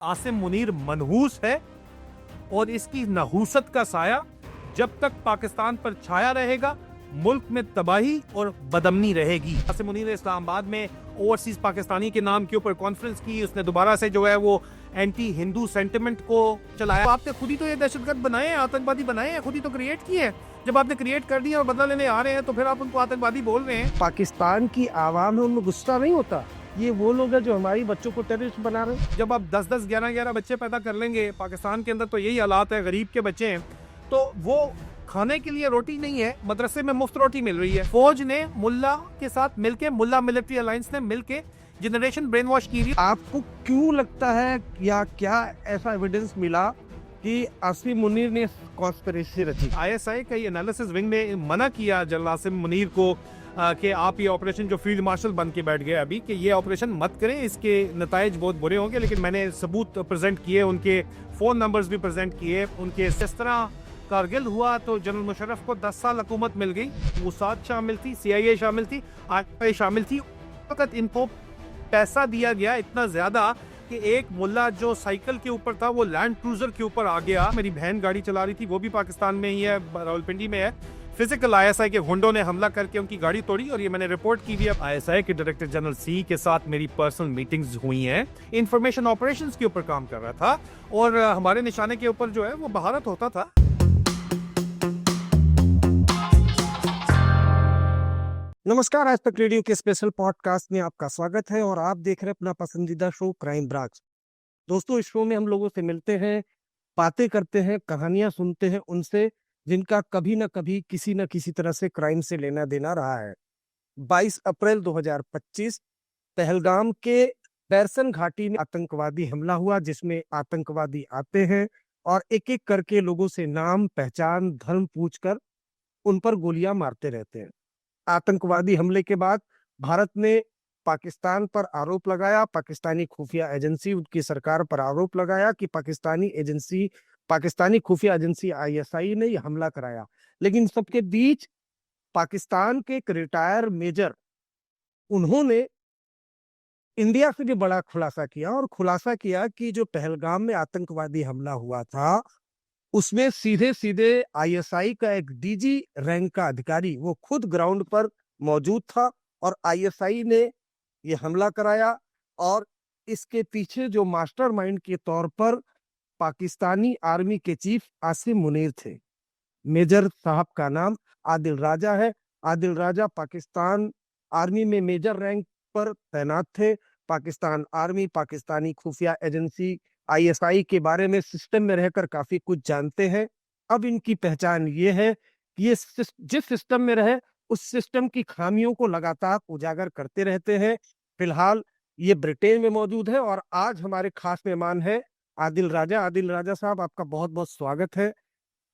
आसिम मुनीर मनहूस है और इसकी नहूसत का साया जब तक पाकिस्तान पर छाया रहेगा मुल्क में तबाही और बदमनी रहेगी। आसिम मुनीर ने इस्लामाबाद में ओवरसीज पाकिस्तानी के नाम के ऊपर कॉन्फ्रेंस की। उसने दोबारा से जो है वो एंटी हिंदू सेंटिमेंट को चलाया। आपने खुद ही तो ये दहशतगर्द बनाए हैं, आतंकवादी बनाए हैं, खुद ही तो क्रिएट किए हैं। जब आपने क्रिएट कर दिया और बदला लेने आ रहे हैं तो फिर आप उनको आतंकवादी बोल रहे हैं। पाकिस्तान की आवाम है, उनमें गुस्सा नहीं होता। ये वो लोग हैं जो हमारी बच्चों को टेररिस्ट बना रहे हैं। जब आप 10-10, 11-11 बच्चे पैदा कर लेंगे पाकिस्तान के अंदर, तो यही हालात है, गरीब के बच्चे हैं, तो वो खाने के लिए रोटी नहीं है, मदरसे में मुफ्त रोटी मिल रही है। फौज ने मुल्ला के साथ मिलके, मुल्ला मिलिट्री अलायंस ने मिलके जनरेशन ब्रेन वॉश की रही। आपको क्यों लगता है या क्या ऐसा एविडेंस मिला कि आसिम मुनीर ने कॉन्स्पिरेसी रची? आईएसआई का एनालिसिस विंग ने मना किया जनरल आसिम मुनीर को कि आप ये ऑपरेशन जो फील्ड मार्शल बन के बैठ गए अभी, कि ये ऑपरेशन मत करें, इसके नताइज बहुत बुरे होंगे। लेकिन मैंने सबूत प्रेजेंट किए, उनके फ़ोन नंबर्स भी प्रेजेंट किए। उनके जिस तरह कारगिल हुआ तो जनरल मुशर्रफ को 10 साल हुकूमत मिल गई, मोसाद शामिल थी, CIA शामिल थी, ISI शामिल थी। वक्त इनको पैसा दिया गया इतना ज़्यादा कि एक मुल्ला जो साइकिल के ऊपर था वो लैंड क्रूजर के ऊपर आ गया। मेरी बहन गाड़ी चला रही थी, वो भी पाकिस्तान में ही है, रावलपिंडी में है। फिजिकल ISI के गुंडों ने हमला करके उनकी गाड़ी तोड़ी और ये मैंने रिपोर्ट की भी है। ISI के डायरेक्टर जनरल C के साथ मेरी पर्सनल मीटिंग्स हुई हैं। इंफॉर्मेशन ऑपरेशंस के ऊपर काम कर रहा था और हमारे निशाने के ऊपर जो है वो बहारत होता था। नमस्कार, आज तक रेडियो के स्पेशल पॉडकास्ट में आपका स्वागत है और आप देख रहे हैं अपना पसंदीदा शो क्राइम ब्रांच। दोस्तों, इस शो में हम लोगों से मिलते हैं, बातें करते हैं, कहानियां सुनते हैं उनसे जिनका कभी ना कभी किसी न किसी तरह से क्राइम से लेना देना रहा है। 22 अप्रैल 2025 पहलगाम के बैरसन घाटी में आतंकवादी हमला हुआ, जिसमें आतंकवादी आते हैं और एक एक करके लोगों से नाम, पहचान, धर्म पूछकर उन पर गोलियां मारते रहते हैं। आतंकवादी हमले के बाद भारत ने पाकिस्तान पर आरोप लगाया, पाकिस्तानी खुफिया एजेंसी, उनकी सरकार पर आरोप लगाया कि पाकिस्तानी खुफिया एजेंसी ISI ने यह हमला कराया। लेकिन सबके बीच पाकिस्तान के एक रिटायर मेजर, उन्होंने इंडिया से भी बड़ा खुलासा किया और खुलासा किया कि जो पहलगाम में आतंकवादी हमला हुआ था उसमें सीधे सीधे ISI का एक DG रैंक का अधिकारी वो खुद ग्राउंड पर मौजूद था और ISI ने ये हमला कराया। और इसके पीछे जो मास्टरमाइंड के तौर पर पाकिस्तानी आर्मी के चीफ आसिम मुनीर थे। मेजर साहब का नाम आदिल राजा है। आदिल राजा पाकिस्तान आर्मी में मेजर रैंक पर तैनात थे। पाकिस्तान आर्मी, पाकिस्तानी खुफिया एजेंसी ISI के बारे में सिस्टम में रहकर काफी कुछ जानते हैं। अब इनकी पहचान ये है कि ये जिस सिस्टम में रहे उस सिस्टम की खामियों को लगातार उजागर करते रहते हैं। फिलहाल ये ब्रिटेन में मौजूद है और आज हमारे खास मेहमान है आदिल राजा। आदिल राजा साहब, आपका बहुत बहुत स्वागत है।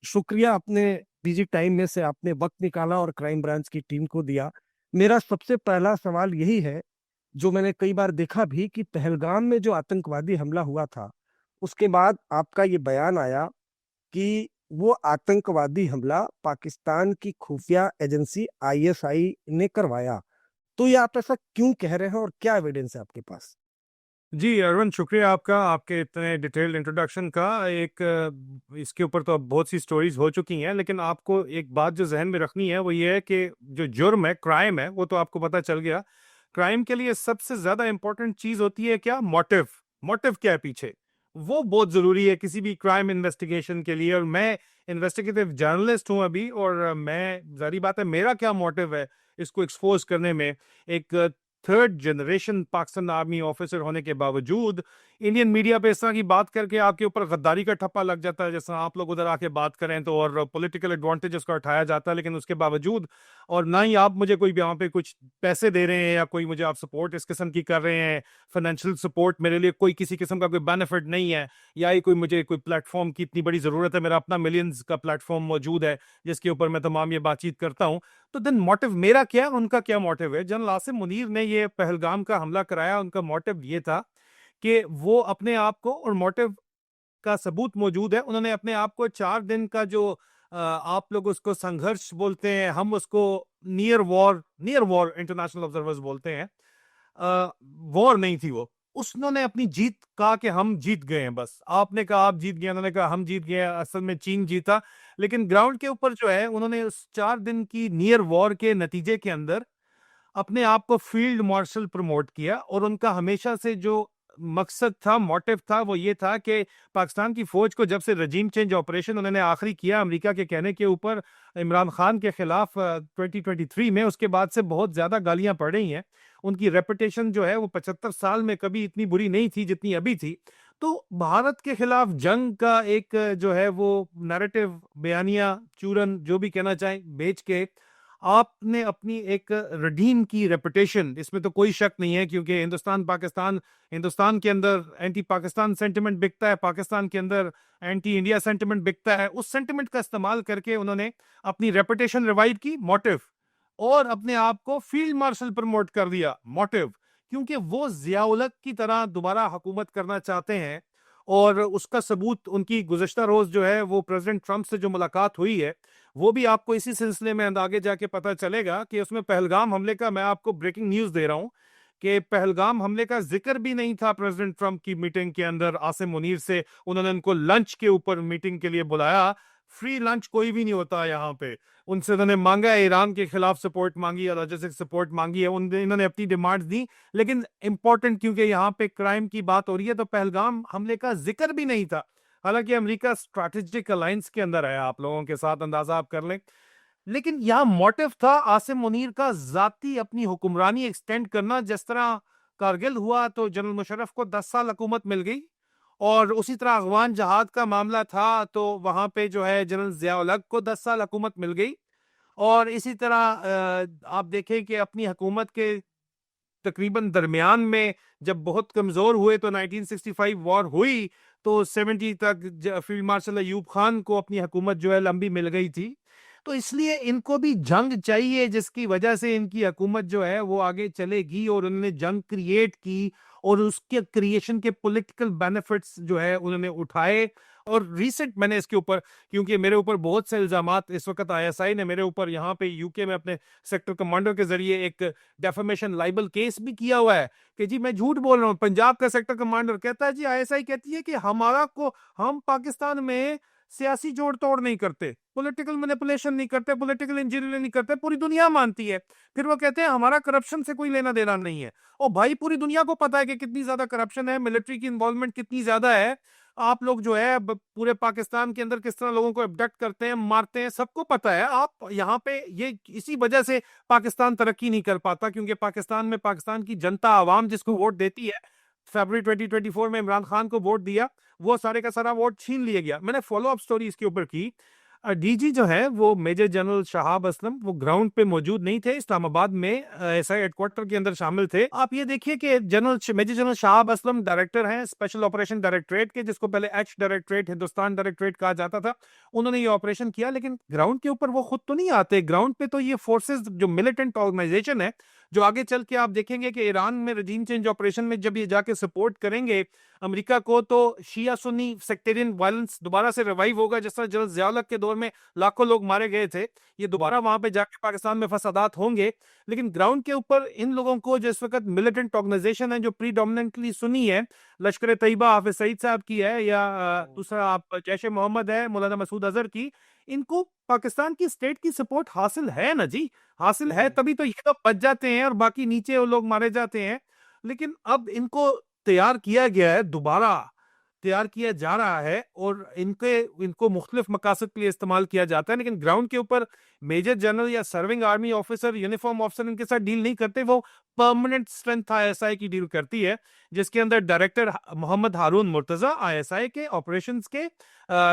शुक्रिया, अपने बिजी टाइम में से आपने वक्त निकाला और क्राइम ब्रांच की टीम को दिया। मेरा सबसे पहला सवाल यही है, जो मैंने कई बार देखा भी, कि पहलगाम में जो आतंकवादी हमला हुआ था उसके बाद आपका ये बयान आया कि वो आतंकवादी हमला पाकिस्तान की खुफिया एजेंसी ISI ने करवाया। तो ये आप ऐसा क्यों कह रहे हैं और क्या एविडेंस है आपके पास? जी अरविंद, शुक्रिया आपका, आपके इतने डिटेल्ड इंट्रोडक्शन का। इसके ऊपर तो अब बहुत सी स्टोरीज हो चुकी हैं, लेकिन आपको एक बात जो जहन में रखनी है वो ये है कि जो जुर्म है, क्राइम है, वो तो आपको पता चल गया। क्राइम के लिए सबसे ज्यादा इंपॉर्टेंट चीज होती है क्या? मोटिव। मोटिव क्या है पीछे, वो बहुत जरूरी है किसी भी क्राइम इन्वेस्टिगेशन के लिए। और मैं इन्वेस्टिगेटिव जर्नलिस्ट हूं अभी, और मैं, जारी बात है, मेरा क्या मोटिव है इसको एक्सपोज करने में। एक third generation Pakistan army officer होने के बावजूद इंडियन मीडिया पे इस तरह की बात करके आपके ऊपर गद्दारी का ठप्पा लग जाता है, जैसा आप लोग उधर आके बात करें तो, और पॉलिटिकल एडवांटेजेस का उठाया जाता है। लेकिन उसके बावजूद, और ना ही आप मुझे कोई यहाँ पे कुछ पैसे दे रहे हैं या कोई मुझे आप सपोर्ट इस किस्म की कर रहे हैं, फाइनेंशियल सपोर्ट, मेरे लिए कोई किसी किस्म का कोई बेनिफिट नहीं है, या ही कोई मुझे कोई प्लेटफॉर्म की इतनी बड़ी जरूरत है। मेरा अपना मिलियंस का प्लेटफॉर्म मौजूद है जिसके ऊपर मैं तमाम ये बातचीत करता हूँ। तो देन मोटिव मेरा क्या, उनका क्या मोटिव है? जनरल आसिम मुनीर ने ये पहलगाम का हमला कराया, उनका मोटिव ये था कि वो अपने आप को, और मोटिव का सबूत मौजूद है, उन्होंने अपने आप को 4 दिन का जो आप लोग उसको संघर्ष बोलते हैं, हम उसको नियर वॉर इंटरनेशनल ऑब्जर्वर्स बोलते हैं, वॉर नहीं थी वो, उसने अपनी जीत कहा कि हम जीत गए हैं, बस आपने कहा आप जीत गए, उन्होंने कहा हम जीत गए, असल में चीन जीता। लेकिन ग्राउंड के ऊपर जो है उन्होंने उस 4 दिन की नियर वॉर के नतीजे के अंदर अपने आप को फील्ड मार्शल प्रमोट किया, और उनका हमेशा से जो मकसद था, मोटिव था, वो ये था कि पाकिस्तान की फौज को जब से रजीम चेंज ऑपरेशन उन्होंने आखिरी किया अमेरिका के कहने के ऊपर इमरान खान के खिलाफ 2023 में, उसके बाद से बहुत ज्यादा गालियां पड़ रही हैं। उनकी रेपुटेशन जो है वो 75 साल में कभी इतनी बुरी नहीं थी जितनी अभी थी। तो भारत के खिलाफ जंग का एक जो है वो नैरेटिव, बयानिया, चूरन, जो भी कहना चाहें, बेच के आपने अपनी एक रिडीम की रेपुटेशन, इसमें तो कोई शक नहीं है, क्योंकि हिंदुस्तान पाकिस्तान, हिंदुस्तान के अंदर एंटी पाकिस्तान सेंटिमेंट बिकता है, पाकिस्तान के अंदर एंटी इंडिया सेंटिमेंट बिकता है। उस सेंटिमेंट का इस्तेमाल करके उन्होंने अपनी रेपुटेशन रिवाइव की, मोटिव, और अपने आप को फील्ड मार्शल प्रमोट कर दिया, मोटिव, क्योंकि वो जियाउल की तरह दोबारा हुकूमत करना चाहते हैं। और उसका सबूत उनकी गुज़श्ता रोज जो है वो प्रेसिडेंट ट्रंप से जो मुलाकात हुई है, वो भी आपको इसी सिलसिले में आगे जाके पता चलेगा कि उसमें पहलगाम हमले का, मैं आपको ब्रेकिंग न्यूज दे रहा हूं कि पहलगाम हमले का जिक्र भी नहीं था प्रेसिडेंट ट्रंप की मीटिंग के अंदर आसिम मुनीर से। उन्होंने उनको लंच के ऊपर मीटिंग के लिए बुलाया, फ्री लंच कोई भी नहीं होता यहाँ पे। उनसे उन्होंने मांगा है, ईरान के खिलाफ सपोर्ट मांगी है, लॉजिस्टिक सपोर्ट मांगी है, इन्होंने अपनी डिमांड दी। लेकिन इंपॉर्टेंट, क्योंकि यहाँ पे क्राइम की बात हो रही है, तो पहलगाम हमले का जिक्र भी नहीं था। हालांकि अमेरिका स्ट्रैटेजिक अलायंस के अंदर है, आप लोगों के साथ अंदाजा आप कर लें। लेकिन यह मोटिव था आसिम मुनीर का जाती अपनी हुक्मरानी एक्सटेंड करना। जिस तरह कारगिल हुआ तो जनरल मुशर्रफ को 10 साल हुकूमत मिल गई, और उसी तरह अगवान जहाद का मामला था तो वहां पे जो है जनरल जियाउल को 10 साल हुकूमत मिल गई। और इसी तरह आप देखें कि अपनी हुकूमत के तकरीबन दरमियान में जब बहुत कमजोर हुए तो 1965 वॉर हुई, तो 70 तक फील्ड मार्शल अयूब खान को अपनी हुकूमत जो है लंबी मिल गई थी। तो इसलिए इनको भी जंग चाहिए, जिसकी वजह से इनकी हुकूमत जो है वो आगे चलेगी, और उन्होंने जंग क्रिएट की और उसके क्रिएशन के पॉलिटिकल बेनिफिट्स जो है उन्होंने उठाए। और रिसेंट मैंने इसके ऊपर, क्योंकि मेरे ऊपर बहुत से इल्जामात इस वक्त आईएसआई ने मेरे ऊपर यहाँ पे यूके में अपने सेक्टर कमांडर के जरिए एक डेफेमेशन लाइबल केस भी किया हुआ है कि जी मैं झूठ बोल रहा हूँ। पंजाब का सेक्टर कमांडर कहता है जी आईएसआई कहती है कि हम पाकिस्तान में सियासी जोड़ तोड़ नहीं करते, पॉलिटिकल मैनिपुलेशन नहीं करते, पॉलिटिकल इंजीनियरिंग नहीं करते, पूरी दुनिया मानती है। फिर वो कहते हैं हमारा करप्शन से कोई लेना देना नहीं है। और भाई पूरी दुनिया को पता है कि कितनी ज्यादा करप्शन है, मिलिट्री की इन्वॉल्वमेंट कितनी ज्यादा है। आप लोग जो है पूरे पाकिस्तान के अंदर किस तरह लोगों को अबडक्ट करते हैं, मारते हैं, सबको पता है। आप यहाँ पे ये इसी वजह से पाकिस्तान तरक्की नहीं कर पाता, क्योंकि पाकिस्तान में पाकिस्तान की जनता, आवाम जिसको वोट देती है, फरवरी 2024 में इमरान खान को वोट दिया, वो सारे का सारा वोट छीन लिया गया। मैंने फॉलो अप स्टोरी इसके ऊपर की। डीजी जो है वो मेजर जनरल शहाब असलम, वो ग्राउंड पे मौजूद नहीं थे, इस्लामाबाद में एसआई हेडक्वार्टर के अंदर शामिल थे। आप ये देखिए कि major general Shahab Aslam director हैं स्पेशल ऑपरेशन डायरेक्टरेट के, जिसको पहले एच डायरेक्टरेट, हिंदुस्तान डायरेक्टरेट कहा जाता था। उन्होंने ये ऑपरेशन किया, लेकिन ग्राउंड के ऊपर वो खुद तो नहीं आते। ग्राउंड पे तो ये फोर्सेस, जो मिलिटेंट ऑर्गेनाइजेशन है, जो आगे चल के आप देखेंगे कि ईरान में रजीम चेंज ऑपरेशन में जब ये जाके सपोर्ट करेंगे अमेरिका को, तो शिया सुन्नी सेक्टेरियन वायलेंस दोबारा से रिवाइव होगा। जिस तरह जनरल जियाउल के दौर में लाखों लोग मारे गए थे, ये दोबारा वहां पे जाके पाकिस्तान में फसादात होंगे। लेकिन ग्राउंड के ऊपर इन लोगों को, जो इस वक्त मिलिटेंट ऑर्गेनाइजेशन है जो प्रीडोमिनेंटली सुन्नी है, लश्कर तैयबा हाफिज सईद साहब की है, या दूसरा आप जैश ए मोहम्मद है मौलाना मसूद अजहर की, इनको पाकिस्तान की स्टेट की सपोर्ट हासिल है ना जी, हासिल है, तभी तो ये तो बच जाते हैं और बाकी नीचे वो लोग मारे जाते हैं। लेकिन अब इनको तैयार किया गया है, दोबारा तैयार किया जा रहा है, और इनको मुख्तलिफ मकासद के लिए इस्तेमाल किया जाता है। लेकिन ग्राउंड के ऊपर मेजर जनरल या serving army officer, uniform officer इनके साथ डील नहीं करते, वो परमानेंट स्ट्रेंथ आईएसआई की डील करती है, जिसके अंदर डायरेक्टर मोहम्मद हारून मुर्तजा आईएसआई के ऑपरेशंस के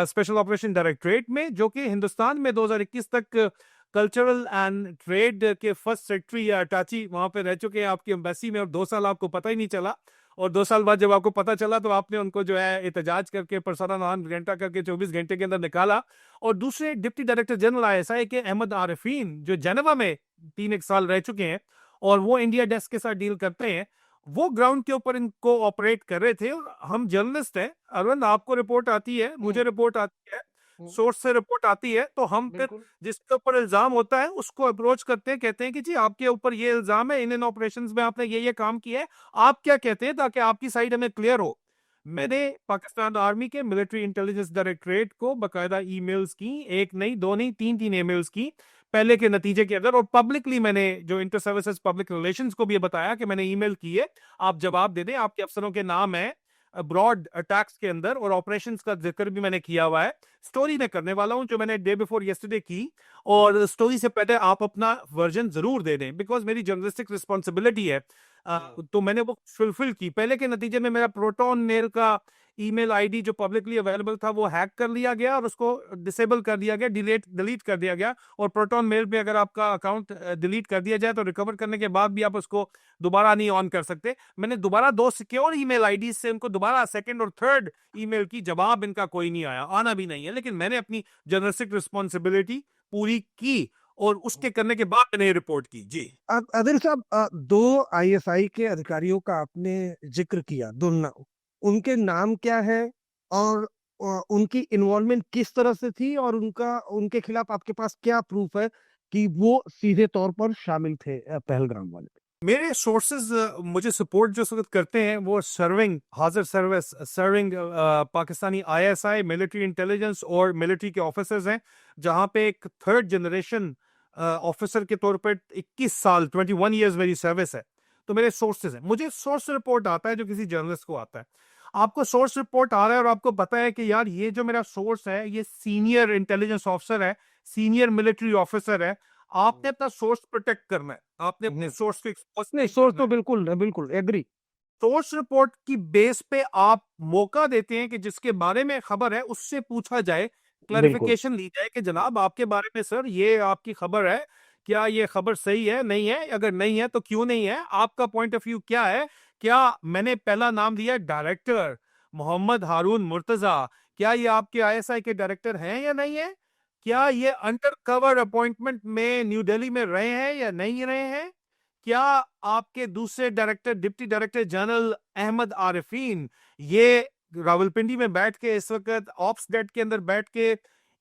स्पेशल ऑपरेशन डायरेक्टरेट में, जो कि हिंदुस्तान में 2021 तक कल्चरल एंड ट्रेड के फर्स्ट सेक्रेटरी या अटाची वहां पे रह चुके हैं आपकी एम्बेसी में, और 2 साल आपको पता ही नहीं चला। और 2 साल बाद जब आपको पता चला तो आपने उनको जो है एहतजाज करके परसाना नान घंटा करके 24 घंटे के अंदर निकाला। और दूसरे डिप्टी डायरेक्टर जनरल आईएसआई के अहमद आरिफीन, जो जेनेवा में 3 एक साल रह चुके हैं और वो इंडिया डेस्क के साथ डील करते हैं, वो ग्राउंड के ऊपर इनको ऑपरेट कर रहे थे। और हम जर्नलिस्ट हैं अरविंद, आपको रिपोर्ट आती है, मुझे रिपोर्ट आती है हम्म, सोर्स से रिपोर्ट आती है तो हम फिर बिल्कुल। जिसके ऊपर इल्जाम होता है उसको अप्रोच करते हैं, कहते हैं कि जी आपके ऊपर ये इल्जाम है, इन ऑपरेशंस में आपने ये काम किया है, आप क्या कहते हैं, ताकि आपकी साइड हमें क्लियर हो। मैंने पाकिस्तान आर्मी के मिलिट्री इंटेलिजेंस डायरेक्टरेट को बकायदा ईमेल्स की, एक नहीं दो नहीं तीन तीन ईमेल्स की पहले के नतीजे के अंदर, और पब्लिकली मैंने जो इंटर सर्विसेज पब्लिक रिलेशंस को भी बताया कि मैंने ईमेल की है, आप जवाब दे दें, आपके अफसरों के नाम है ब्रॉड अटैक्स के अंदर, और ऑपरेशंस का जिक्र भी मैंने किया हुआ है। स्टोरी मैं करने वाला हूं जो मैंने डे बिफोर यस्टरडे की, और स्टोरी से पहले आप अपना वर्जन जरूर दे दें, बिकॉज मेरी जर्नलिस्टिक रिस्पॉन्सिबिलिटी है। तो मैंने वो फुलफिल की। पहले के नतीजे में मेरा प्रोटोन मेल का ईमेल आईडी जो पब्लिकली अवेलेबल था वो हैक कर लिया गया और उसको डिसेबल कर दिया गया, डिलीट कर दिया गया। और प्रोटोन मेल पे अगर आपका अकाउंट डिलीट कर दिया जाए तो रिकवर करने के बाद भी आप उसको दोबारा नहीं ऑन कर सकते। मैंने दोबारा दो सिक्योर ईमेल आईडी से उनको दोबारा सेकंड और थर्ड ईमेल की, जवाब इनका कोई नहीं आया, आना भी नहीं है, लेकिन मैंने अपनी जर्नलिस्टिक रिस्पॉन्सिबिलिटी पूरी की और उसके करने के बाद मैंने रिपोर्ट की। जी आदिल साहब, दो आईएसआई के अधिकारियों का आपने जिक्र किया, उनके नाम क्या है, और उनकी इन्वॉल्वमेंट किस तरह से थी, और उनके खिलाफ आपके पास क्या प्रूफ है कि वो सीधे तौर पर शामिल थे पहलगाम वाले? मेरे सोर्सेज मुझे सपोर्ट जो वक्त करते हैं वो सर्विंग हाजिर service serving Pakistani ISI military intelligence और मिलिट्री के ऑफिसर्स हैं, जहां पे एक थर्ड जनरेशन ऑफिसर के तौर पर 21 साल 21 ईयर्स मेरी सर्विस है। तो मेरे सोर्सेज हैं, मुझे सोर्स रिपोर्ट आता है जो किसी जर्नलिस्ट को आता है। आपको सोर्स रिपोर्ट आ रहा है और आपको पता है कि यार ये जो मेरा सोर्स है ये सीनियर इंटेलिजेंस ऑफिसर है, सीनियर मिलिट्री ऑफिसर है, आपने अपना सोर्स प्रोटेक्ट करना है, आपने अपने सोर्स को एक्सपोज नहीं, नहीं सोर्स करना तो है। बिल्कुल बिल्कुल एग्री। सोर्स रिपोर्ट की बेस पे आप मौका देते हैं कि जिसके बारे में खबर है उससे पूछा जाए, बिल्कुल। क्लैरिफिकेशन ली जाए कि जनाब आपके बारे में सर ये आपकी खबर है, क्या ये खबर सही है नहीं है, अगर नहीं है तो क्यों नहीं है, आपका पॉइंट ऑफ व्यू क्या है। क्या मैंने पहला नाम दिया डायरेक्टर मोहम्मद हारून मुर्तजा, क्या ये आपके आईएसआई के डायरेक्टर हैं या नहीं है? क्या ये अंडर कवर अपॉइंटमेंट में न्यू दिल्ली में रहे हैं या नहीं रहे हैं? क्या आपके दूसरे director deputy director general Ahmed Arifeen ये रावलपिंडी में बैठ के इस वक्त ऑप्स डेट के अंदर बैठ के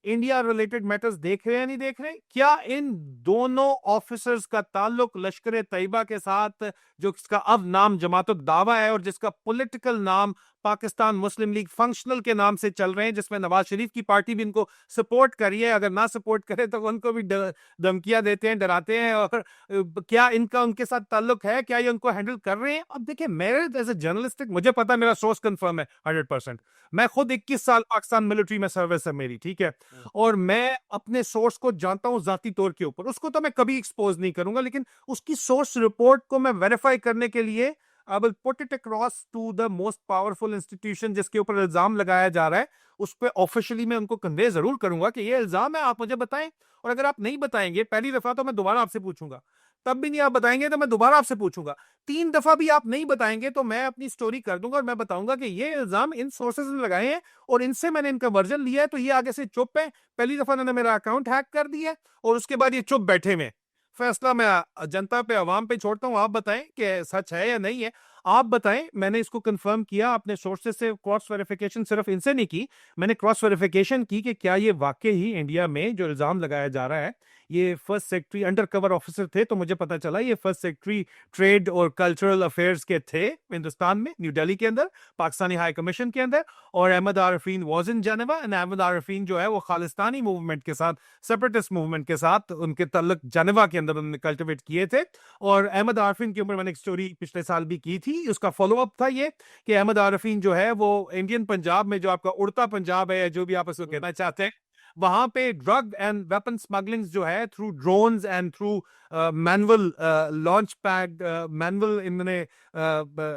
इंडिया रिलेटेड मैटर्स देख रहे हैं नहीं देख रहे? क्या इन दोनों ऑफिसर्स का ताल्लुक लश्कर तैयबा के साथ, जो इसका अब नाम जमातुत दावा है और जिसका पॉलिटिकल नाम पाकिस्तान मुस्लिम लीग फंक्शनल के नाम से चल रहे हैं, जिसमें नवाज शरीफ की पार्टी भी इनको सपोर्ट करी है, अगर ना सपोर्ट करे तो उनको भी धमकियां देते हैं, डराते हैं, और क्या इनका उनके साथ ताल्लुक है, क्या ये उनको हैंडल कर रहे हैं? अब देखिए मेरे एज ए जर्नलिस्टिक मुझे पता है, मेरा सोर्स कंफर्म है 100%। मैं खुद 21 साल पाकिस्तान मिलिट्री में सर्विस है मेरी, ठीक है, और मैं अपने सोर्स को जानता हूं जाती तौर के ऊपर, उसको तो मैं कभी एक्सपोज नहीं करूंगा, लेकिन उसकी सोर्स रिपोर्ट को मैं वेरीफाई करने के लिए I will put it across to the most powerful institution जिसके ऊपर इल्जाम लगाया जा रहा है, उस पर ऑफिशियली मैं उनको कन्वे जरूर करूंगा कि ये इल्जाम है, आप मुझे बताएं। और अगर आप नहीं बताएंगे पहली दफा तो मैं दोबारा आपसे पूछूंगा, तब भी नहीं आप बताएंगे तो मैं दोबारा आपसे पूछूंगा, तीन दफा भी आप नहीं बताएंगे तो मैं अपनी स्टोरी कर दूंगा और मैं बताऊंगा कि ये इल्जाम इन सोर्सेज ने लगाए हैं और इनसे मैंने इनका वर्जन लिया है, तो ये आगे से चुप है। पहली दफा इन्होंने मेरा अकाउंट हैक कर दिया और उसके बाद ये चुप बैठे में। फैसला मैं जनता पे अवाम पे छोड़ता हूं, आप बताएं कि सच है या नहीं है। आप बताएं, मैंने इसको कंफर्म किया अपने सोर्सेज से, क्रॉस वेरिफिकेशन सिर्फ इनसे नहीं की, मैंने क्रॉस वेरिफिकेशन की कि क्या ये वाकई ही इंडिया में जो इल्जाम लगाया जा रहा है, ये first secretary under cover officer थे, तो मुझे पता चला ये फर्स्ट सेक्रेटरी ट्रेड और कल्चरल अफेयर्स के थे हिंदुस्तान में, न्यू दिल्ली के अंदर, पाकिस्तानी हाई कमीशन के अंदर। और Ahmed Arifeen was in Geneva, and Ahmed Arifeen जो है वो खालिस्तानी मूवमेंट के साथ, सेपरेटिस्ट मूवमेंट के साथ उनके तल्लुक जेनेवा के अंदर उन्होंने कल्टिवेट किए थे। और अहमद आरिफीन के ऊपर मैंने एक स्टोरी पिछले साल भी की थी, उसका फॉलोअप था ये कि अहमद आरिफीन जो है वो इंडियन पंजाब में, जो आपका उड़ता पंजाब है, जो भी आप इसको कहना चाहते हैं, वहां पे ड्रग एंड वेपन स्मगलिंग जो है through drones and through manual launch pad, manual इन्होंने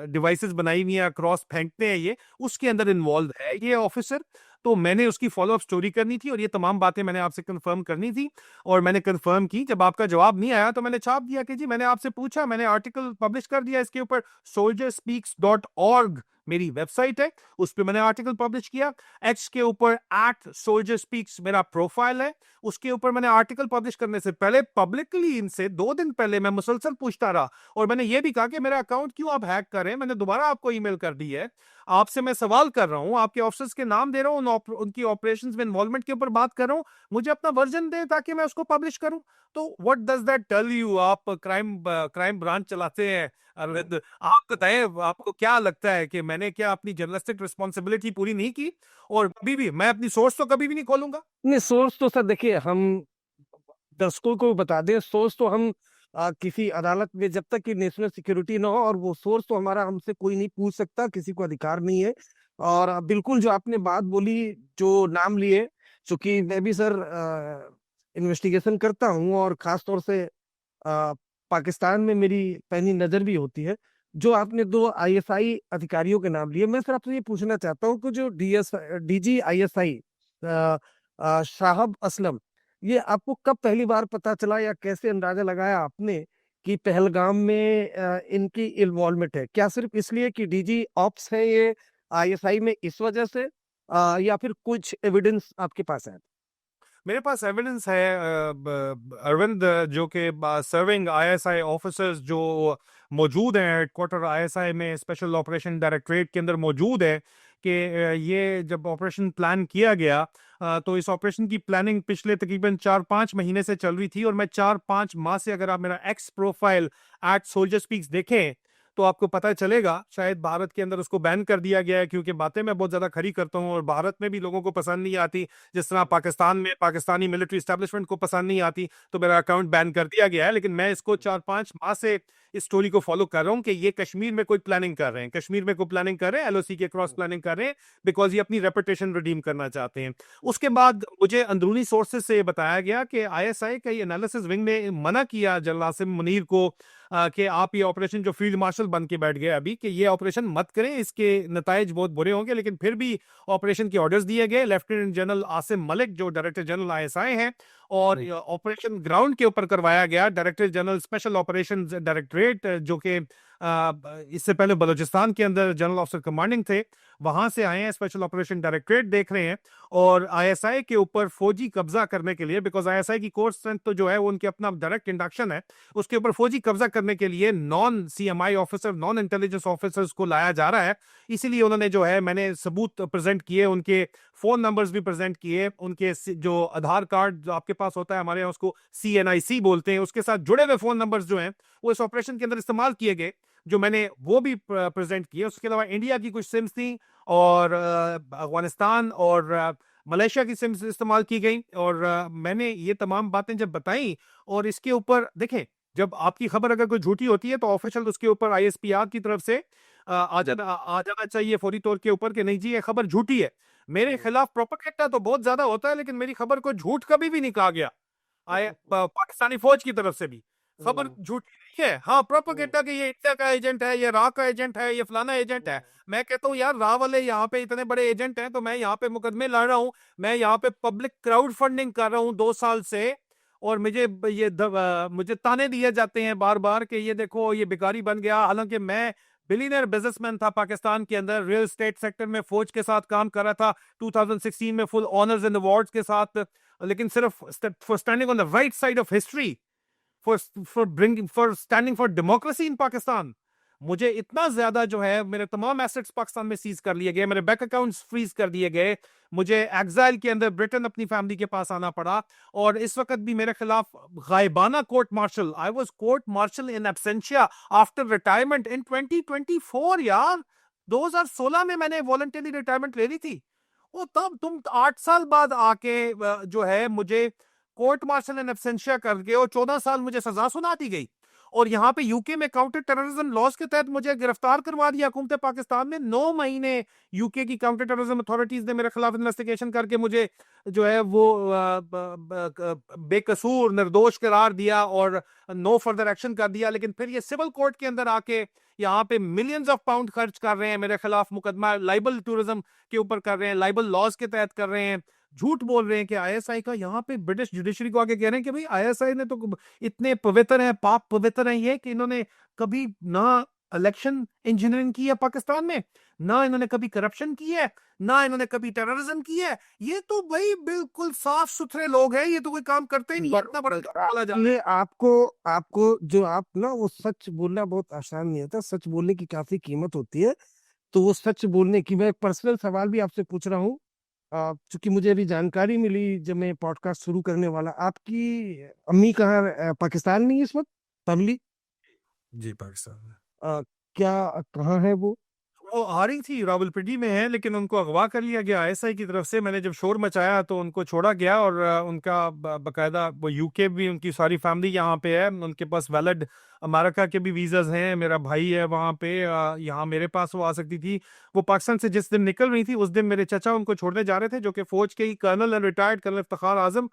डिवाइसेस बनाई हुई है, क्रॉस फेंकते हैं ये, उसके अंदर इन्वॉल्व है ये ऑफिसर। तो मैंने उसकी फॉलोअप स्टोरी करनी थी और ये तमाम बातें मैंने आपसे कंफर्म करनी थी, और मैंने कंफर्म की। जब आपका जवाब नहीं आया तो मैंने छाप दिया कि जी मैंने आपसे पूछा, मैंने आर्टिकल पब्लिश कर दिया इसके ऊपर, soldierspeaks.org मेरी वेबसाइट है, उस पर मैंने आर्टिकल पब्लिश किया। एक्स के ऊपर @soldierspeaks मेरा प्रोफाइल है, उसके ऊपर मैंने आर्टिकल पब्लिश करने से पहले पब्लिकली इनसे 2 दिन पहले मैं मुसलसल पूछता रहा, और मैंने ये भी कहा कि मेरा अकाउंट क्यों आप हैक कर रहे हैं, मैंने दोबारा आपको ईमेल कर दी है, आपसे मैं सवाल कर रहा हूँ, आपके ऑफिसर्स के नाम दे रहा हूँ, उनकी ऑपरेशंस में इन्वॉल्वमेंट के ऊपर बात कर रहा हूँ, मुझे अपना वर्जन दे ताकि मैं उसको पब्लिश करूँ। तो what does that tell you? आप क्राइम ब्रांच चलाते हैं अरविंद, आप बताएं, आपको क्या लगता है कि मैंने क्या अपनी जर्नलिस्टिक रिस्पॉन्सिबिलिटी पूरी नहीं की? और कभी भी मैं अपनी सोर्स तो कभी भी नहीं खोलूंगा। नहीं, सोर्स तो सर देखिए, हम दर्शकों को बता दें, सोर्स तो हम किसी अदालत में, जब तक कि नेशनल सिक्योरिटी ना हो, और वो सोर्स तो हमारा, हमसे कोई नहीं पूछ सकता, किसी को अधिकार नहीं है। और बिल्कुल जो आपने बात बोली, जो नाम लिए, चूंकि मैं भी सर इन्वेस्टिगेशन करता हूँ, और खास तौर से पाकिस्तान में मेरी पैनी नजर भी होती है। जो आपने दो आईएसआई अधिकारियों के नाम लिए, मैं सर आपसे ये पूछना चाहता हूँ कि जो डीजी आईएसआई शाहब असलम, ये आपको कब पहली बार पता चला, या कैसे अंदाजा लगाया आपने कि पहलगाम में इनकी इन्वॉल्वमेंट है? क्या सिर्फ इसलिए कि डीजी ऑप्स है ये आईएसआई में, इस वजह से, या फिर कुछ एविडेंस आपके पास है? मेरे पास एविडेंस है अरविंद, जो कि सर्विंग आईएसआई ऑफिसर्स जो मौजूद हैं हेडक्वार्टर आईएसआई में, स्पेशल ऑपरेशन डायरेक्टरेट के अंदर मौजूद है, कि ये जब ऑपरेशन प्लान किया गया, तो इस ऑपरेशन की प्लानिंग पिछले तकरीबन 4-5 महीने से चल रही थी। और मैं 4-5 माह से, अगर आप मेरा X profile at soldier speaks देखें, तो आपको पता चलेगा, शायद भारत के अंदर उसको बैन कर दिया गया है, क्योंकि बातें मैं बहुत ज्यादा खरी करता हूँ और भारत में भी लोगों को पसंद नहीं आती, जिस तरह पाकिस्तान में पाकिस्तानी मिलिट्री एस्टेब्लिशमेंट को पसंद नहीं आती, तो मेरा अकाउंट बैन कर दिया गया है। लेकिन मैं इसको 4-5 माह से इस स्टोरी को फॉलो कर रहा हूँ कि ये कश्मीर में कोई प्लानिंग कर रहे हैं, कश्मीर में कोई प्लानिंग कर रहे हैं, एलओसी के क्रॉस प्लानिंग कर रहे हैं, बिकॉज ये अपनी रेपुटेशन रिडीम करना चाहते हैं। उसके बाद मुझे अंदरूनी सोर्सेज से बताया गया कि आईएसआई का ये एनालिसिस विंग ने मना किया जनरल आसिम मुनीर को, कि आप ये ऑपरेशन, जो फील्ड मार्शल बन के बैठ गए अभी, कि ये ऑपरेशन मत करें, इसके नताइज बहुत बुरे होंगे। लेकिन फिर भी ऑपरेशन के ऑर्डर्स दिए गए। लेफ्टिनेंट जनरल आसिम मलिक, जो डायरेक्टर जनरल आईएसआई हैं, और ऑपरेशन ग्राउंड के ऊपर करवाया गया। Director general special operation directorate, जो कि इससे पहले बलूचिस्तान के अंदर जनरल ऑफिसर कमांडिंग थे, वहां से आए हैं, स्पेशल ऑपरेशन डायरेक्टरेट देख रहे हैं। और आईएसआई के ऊपर फौजी कब्जा करने के लिए, बिकॉज आईएसआई की कोर स्ट्रेंथ तो जो है वो उनके अपना डायरेक्ट इंडक्शन है, उसके ऊपर फौजी कब्जा करने के लिए non CMI officer, non intelligence officers को लाया जा रहा है। इसीलिए उन्होंने जो है, मैंने सबूत प्रेजेंट किए, उनके फोन नंबर्स भी प्रेजेंट किए, उनके जो आधार कार्ड जो आपके पास होता है, हमारे यहाँ उसको सीएनआईसी बोलते हैं, उसके साथ जुड़े हुए फोन नंबर्स जो हैं वो इस ऑपरेशन के अंदर इस्तेमाल किए गए, जो मैंने वो भी प्रेजेंट किए। उसके अलावा इंडिया की कुछ सिम्स थी, और अफगानिस्तान और मलेशिया की सिम्स इस्तेमाल की गई। और मैंने ये तमाम बातें जब बताई, और इसके ऊपर देखें, जब आपकी खबर अगर कोई झूठी होती है, तो ऑफिशियल उसके ऊपर आईएसपीआर की तरफ से आ जाना चाहिए फौरी तौर के ऊपर, कि नहीं जी ये खबर झूठी है। मेरे खिलाफ प्रोपेगेंडा तो बहुत ज्यादा होता है, लेकिन मेरी खबर को झूठ कभी भी नहीं कहा गया पाकिस्तानी फौज की तरफ से भी। खबर झूठी नहीं है। हाँ, प्रोपेगेंडा कि ये इंडिया का एजेंट है, ये रा का एजेंट है, ये फलाना एजेंट है। मैं कहता हूँ यार, रा वाले यहाँ पे इतने बड़े एजेंट हैं, तो मैं यहाँ पे मुकदमे लड़ रहा हूँ, मैं यहाँ पे पब्लिक क्राउड फंडिंग कर रहा हूँ 2 साल से, और मुझे ताने दिए जाते हैं बार बार कि ये देखो ये भिखारी बन गया। हालांकि मैं बिलीनियर बिजनेसमैन था पाकिस्तान के अंदर, रियल एस्टेट सेक्टर में फौज के साथ काम कर रहा था 2016 में, फुल ऑनर्स एंड अवार्ड्स के साथ, लेकिन सिर्फ for standing on the right side of history, for standing for democracy in Pakistan, मुझे इतना ज्यादा जो है, मेरे तमाम एसेट्स पाकिस्तान में सीज कर लिए गए, मेरे बैंक अकाउंट्स फ्रीज कर दिए गए, मुझे एग्जाइल के अंदर ब्रिटेन अपनी फैमिली के पास आना पड़ा। और इस वक्त भी मेरे खिलाफ गायबाना court martial, I was court martial in absentia after retirement in 2024 यार। 2016 में मैंने वॉलंटरी रिटायरमेंट ले ली थी, वो तब तुम 8 साल बाद आके जो है मुझे कोर्ट मार्शल इन एब्सेंशिया करके, और 14 साल मुझे सजा सुना दी गई। और यहाँ पे यूके में काउंटर टेररिज्म लॉज के तहत मुझे गिरफ्तार करवा दिया हुकूमत पाकिस्तान ने। 9 महीने यूके की काउंटर टेररिज्म अथॉरिटीज ने मेरे खिलाफ इन्वेस्टिगेशन करके मुझे जो है वो बेकसूर निर्दोष करार दिया, और नो फर्दर एक्शन कर दिया। लेकिन फिर ये सिविल कोर्ट के अंदर आके यहाँ पे मिलियंस ऑफ पाउंड खर्च कर रहे हैं मेरे खिलाफ, मुकदमा लाइबल टूरिज्म के ऊपर कर रहे हैं, लाइबल लॉज के तहत कर रहे हैं, झूठ बोल रहे हैं कि आईएसआई का, यहाँ पे ब्रिटिश जुडिशरी को आके कह रहे हैं कि भाई आईएसआई ने तो इतने पवित्र हैं, पाक पवित्र हैं ये, कि इन्होंने कभी ना इलेक्शन इंजीनियरिंग की है पाकिस्तान में, ना इन्होंने कभी करप्शन की है, ना इन्होंने कभी टेररिज्म की है। ये तो भाई बिल्कुल साफ सुथरे लोग हैं, ये तो कोई काम करते ही नहीं, इतना बड़ा बोला जा रहा है। ये आपको आपको जो आप ना, वो सच बोलना बहुत आसान नहीं होता, सच बोलने की काफी कीमत होती है। तो वो सच बोलने की, मैं एक पर्सनल सवाल भी आपसे पूछ रहा हूँ, क्योंकि मुझे अभी जानकारी मिली जब मैं पॉडकास्ट शुरू करने वाला। आपकी अम्मी कहाँ, पाकिस्तान में ही इस वक्त, फैमिली? जी पाकिस्तान में। अ, क्या, कहाँ है वो? वो आ रही थी, रावलपिंडी में है, लेकिन उनको अगवा कर लिया गया आईएसआई की तरफ से। मैंने जब शोर मचाया तो उनको छोड़ा गया, और उनका बकायदा वो यूके भी, उनकी सारी फैमिली यहाँ पे है, उनके पास वैलिड अमेरिका के भी वीजाज हैं। मेरा भाई है वहाँ पे, यहाँ मेरे पास वो आ सकती थी। वो पाकिस्तान से जिस दिन निकल रही थी उस दिन मेरे चचा उनको छोड़ने जा रहे थे, जो कि फौज के ही colonel and retired colonel Iftikhar Azam.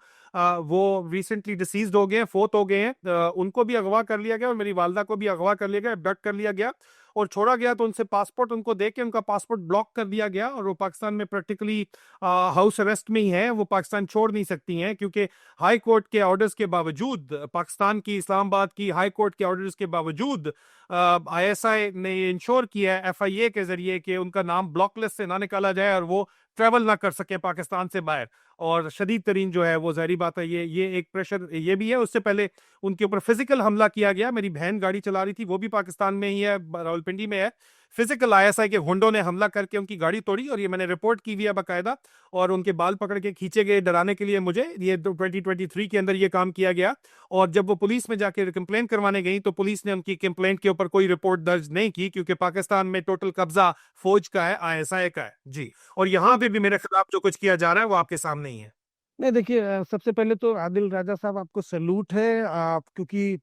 वो रिसेंटली डिसीज्ड हो गए हैं, फोत हो गए हैं। उनको भी अगवा कर लिया गया और मेरी वालदा को भी अगवा कर लिया गया, अबडक्ट कर लिया गया और छोड़ा गया। तो उनसे पासपोर्ट उनको दे के उनका पासपोर्ट ब्लॉक कर दिया गया, और वो पाकिस्तान में प्रैक्टिकली हाउस अरेस्ट में ही है। वो पाकिस्तान छोड़ नहीं सकती हैं, क्योंकि हाई कोर्ट के ऑर्डर्स के बावजूद, पाकिस्तान की इस्लामाबाद की हाई कोर्ट के ऑर्डर्स के बावजूद आईएसआई ने इंश्योर किया है एफआईए के जरिए कि उनका नाम ब्लॉक लिस्ट से ना निकाला जाए और वो ट्रेवल ना कर सके पाकिस्तान से बाहर। और शदीद तरीन जो है वो, जाहिर बात है, ये एक प्रेशर ये भी है। उससे पहले उनके ऊपर फिजिकल हमला किया गया। मेरी बहन गाड़ी चला रही थी, वो भी पाकिस्तान में ही है, रावलपिंडी में है। फिजिकल आईएसआई के गुंडों ने हमला करके उनकी गाड़ी तोड़ी, और ये मैंने रिपोर्ट की हुई है बाकायदा। और उनके बाल पकड़ के खींचे गए डराने के लिए मुझे। ये 2023 के अंदर ये काम किया गया। और जब वो पुलिस में जाके कंप्लेंट करवाने गई तो पुलिस ने उनकी कंप्लेंट के ऊपर कोई रिपोर्ट दर्ज नहीं की, क्योंकि पाकिस्तान में टोटल कब्जा फौज का है, आईएसआई का है जी। और यहाँ पे भी मेरे खिलाफ जो कुछ किया जा रहा है वो आपके सामने ही है। नहीं देखिए, सबसे पहले तो आदिल राजा साहब, आपको सैल्यूट है। आप, क्योंकि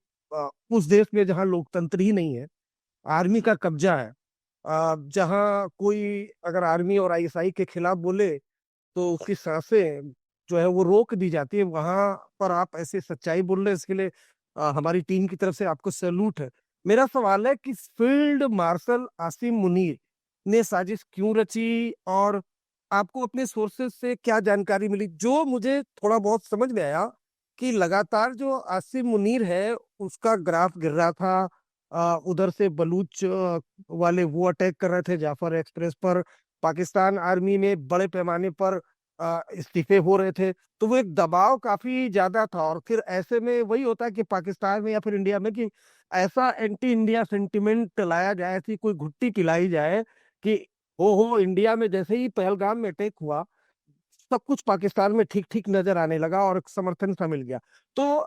उस देश में जहाँ लोकतंत्र ही नहीं है, आर्मी का कब्जा है, जहाँ कोई अगर आर्मी और आईएसआई के खिलाफ बोले तो उसकी सांसें जो है वो रोक दी जाती है, वहां पर आप ऐसे सच्चाई बोल रहे हैं, इसके लिए हमारी टीम की तरफ से आपको सैल्यूट है। मेरा सवाल है कि फील्ड मार्शल आसिम मुनीर ने साजिश क्यों रची, और आपको अपने सोर्सेज से क्या जानकारी मिली? जो मुझे थोड़ा बहुत समझ में आया कि लगातार जो आसिम मुनीर है उसका ग्राफ गिर रहा था, उधर से बलूच वाले वो अटैक कर रहे थे जाफर एक्सप्रेस पर, पाकिस्तान आर्मी में बड़े पैमाने पर इस्तीफे हो रहे थे, तो वो एक दबाव काफी ज्यादा था। और फिर ऐसे में वही होता है कि पाकिस्तान में या फिर इंडिया में कि ऐसा एंटी इंडिया सेंटिमेंट लाया जाए, ऐसी कोई घुट्टी पिलाई जाए कि हो इंडिया में जैसे ही पहलगाम में अटैक हुआ, सब कुछ पाकिस्तान में ठीक ठीक नजर आने लगा और एक समर्थन सा मिल गया। तो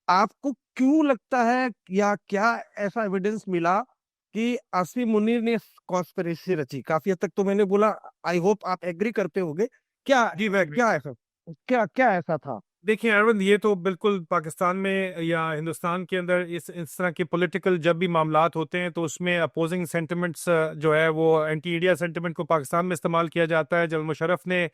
आपको क्यों लगता है, या क्या ऐसा एविडेंस मिला कि आसिम मुनीर ने कॉन्स्पिरेसी रची? काफी हद तक तो मैंने बोला, आई होप आप एग्री करते होंगे। क्या, जी मैं agree। क्या ऐसा, क्या क्या ऐसा था? देखिए अरविंद, ये तो बिल्कुल पाकिस्तान में या हिंदुस्तान के अंदर इस तरह के पॉलिटिकल जब भी मामलात होते हैं तो उसमें अपोजिंग सेंटिमेंट्स जो है वो एंटी इंडिया सेंटिमेंट को पाकिस्तान में इस्तेमाल किया जाता है। जनरल मुशर्रफ ने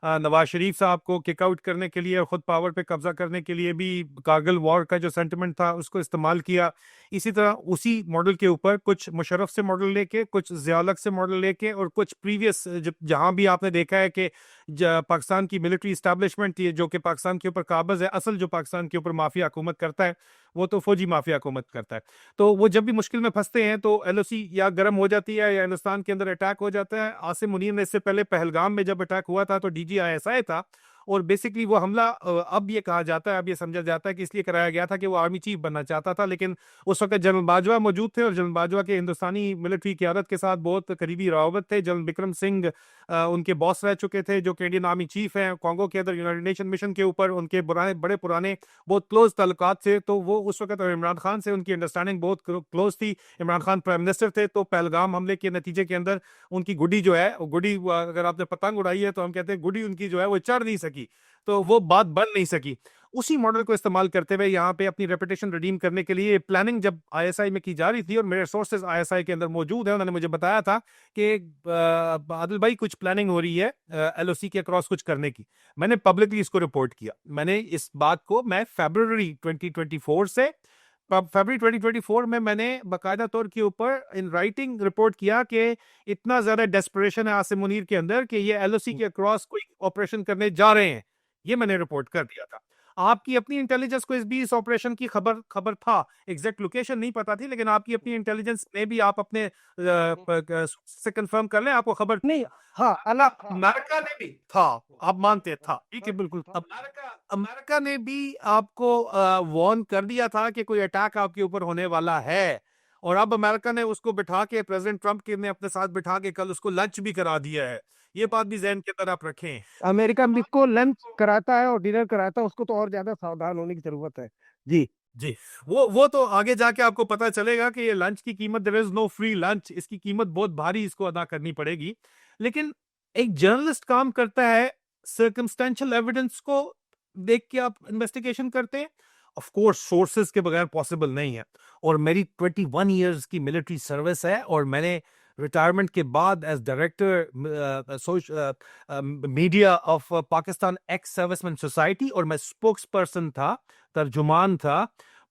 नवाज शरीफ साहब को किक आउट करने के लिए, खुद पावर पे कब्जा करने के लिए भी कारगिल वॉर का जो सेंटिमेंट था उसको इस्तेमाल किया। इसी तरह उसी मॉडल के ऊपर कुछ मुशर्रफ से मॉडल लेके, कुछ ज़िया-उल-हक से मॉडल लेके, और कुछ प्रीवियस जहां भी आपने देखा है कि पाकिस्तान की मिलिट्री इस्टेब्लिशमेंट, ये जो कि पाकिस्तान के ऊपर काबज है, असल जो पाकिस्तान के ऊपर माफिया हुकूमत करता है वो तो फौजी माफिया हुकूमत करता है। तो वो जब भी मुश्किल में फंसते हैं तो एलओसी या गर्म हो जाती है या हिंदुस्तान के अंदर अटैक हो जाता है। आसिम मुनीर ने इससे पहले पहलगाम में जब अटैक हुआ था तो डीजीआईएसआई था, और बेसिकली वो हमला अब ये कहा जाता है, अब ये समझा जाता है कि इसलिए कराया गया था कि वो आर्मी चीफ बनना चाहता था। लेकिन उस वक्त जनरल बाजवा मौजूद थे और जनरल बाजवा के हिंदुस्तानी मिलिट्री क़यादत के साथ बहुत करीबी रवाबत थे। जनरल बिक्रम सिंह उनके बॉस रह चुके थे, जो कि इंडियन आर्मी चीफ हैं। कॉन्गो के अंदर यूनाइटेड नेशन मिशन के ऊपर उनके बड़े पुराने बहुत क्लोज ताल्लुकात थे। तो वो उस वक्त इमरान खान से उनकी अंडरस्टैंडिंग बहुत क्लोज थी। इमरान खान प्राइम मिनिस्टर थे। तो पहलगाम हमले के नतीजे के अंदर उनकी गुडी जो है, गुडी अगर आपने पतंग उड़ाई है तो हम कहते हैं गुडी उनकी जो है वो चढ़ नहीं सकी, तो वो बात बन नहीं सकी। उसी मॉडल को इस्तेमाल करते हुए यहाँ पे अपनी रेपुटेशन रिडीम करने के लिए प्लानिंग जब आईएसआई में की जा रही थी, और मेरे सोर्सेज आईएसआई के अंदर मौजूद है, उन्होंने मुझे बताया था कि बादल भाई कुछ प्लानिंग हो रही है एलओसी के अक्रॉस कुछ करने की। मैंने पब्लिकली इसको रिपोर्ट किया। मैंने इस बात को मैं फरवरी 2024 से, फरवरी 2024 में मैंने बाकायदा तौर के ऊपर इन राइटिंग रिपोर्ट किया कि इतना ज्यादा डेस्परेशन है आसिम मुनीर के अंदर कि ये एलओसी के अक्रॉस कोई ऑपरेशन करने जा रहे हैं। ये मैंने रिपोर्ट कर दिया था। आपकी अपनी इंटेलिजेंस को इस ऑपरेशन की खबर खबर था, एग्जैक्ट लोकेशन नहीं पता थी, लेकिन आपकी अपनी इंटेलिजेंस ने भी, आप अपने से कंफर्म कर लें, आपको खबर नहीं, हाँ, अलग, अमेरिका ने भी था। आप मानते था, ठीक है, बिल्कुल अमेरिका अमेरिका ने भी आपको वार्न कर दिया था कि कोई अटैक आपके ऊपर होने वाला है। और अब अमेरिका ने उसको बिठा के, प्रेसिडेंट ट्रंप के ने अपने साथ बिठा के कल उसको लंच भी करा दिया है। ये बात भी जहन के अंदर आप रखें। अमेरिका को लंच कराता है और डिनर कराता है, उसको तो और ज्यादा सावधान होने की जरूरत है। जी। जी। वो तो आगे जाके आपको पता चलेगा कि ये लंच की कीमत, there is no free lunch, इसकी कीमत बहुत भारी इसको अदा करनी पड़ेगी। लेकिन एक जर्नलिस्ट काम करता है, सर्कमस्टेंशियल एविडेंस को देख के आप इन्वेस्टिगेशन करते हैं। ऑफ कोर्स सोर्सेज के बगैर पॉसिबल नहीं है। और मेरी 21 इयर्स की मिलिट्री सर्विस है, और मैंने रिटायरमेंट के बाद as director media of Pakistan ex servicemen society, और मैं स्पोक्स पर्सन था, तर्जुमान था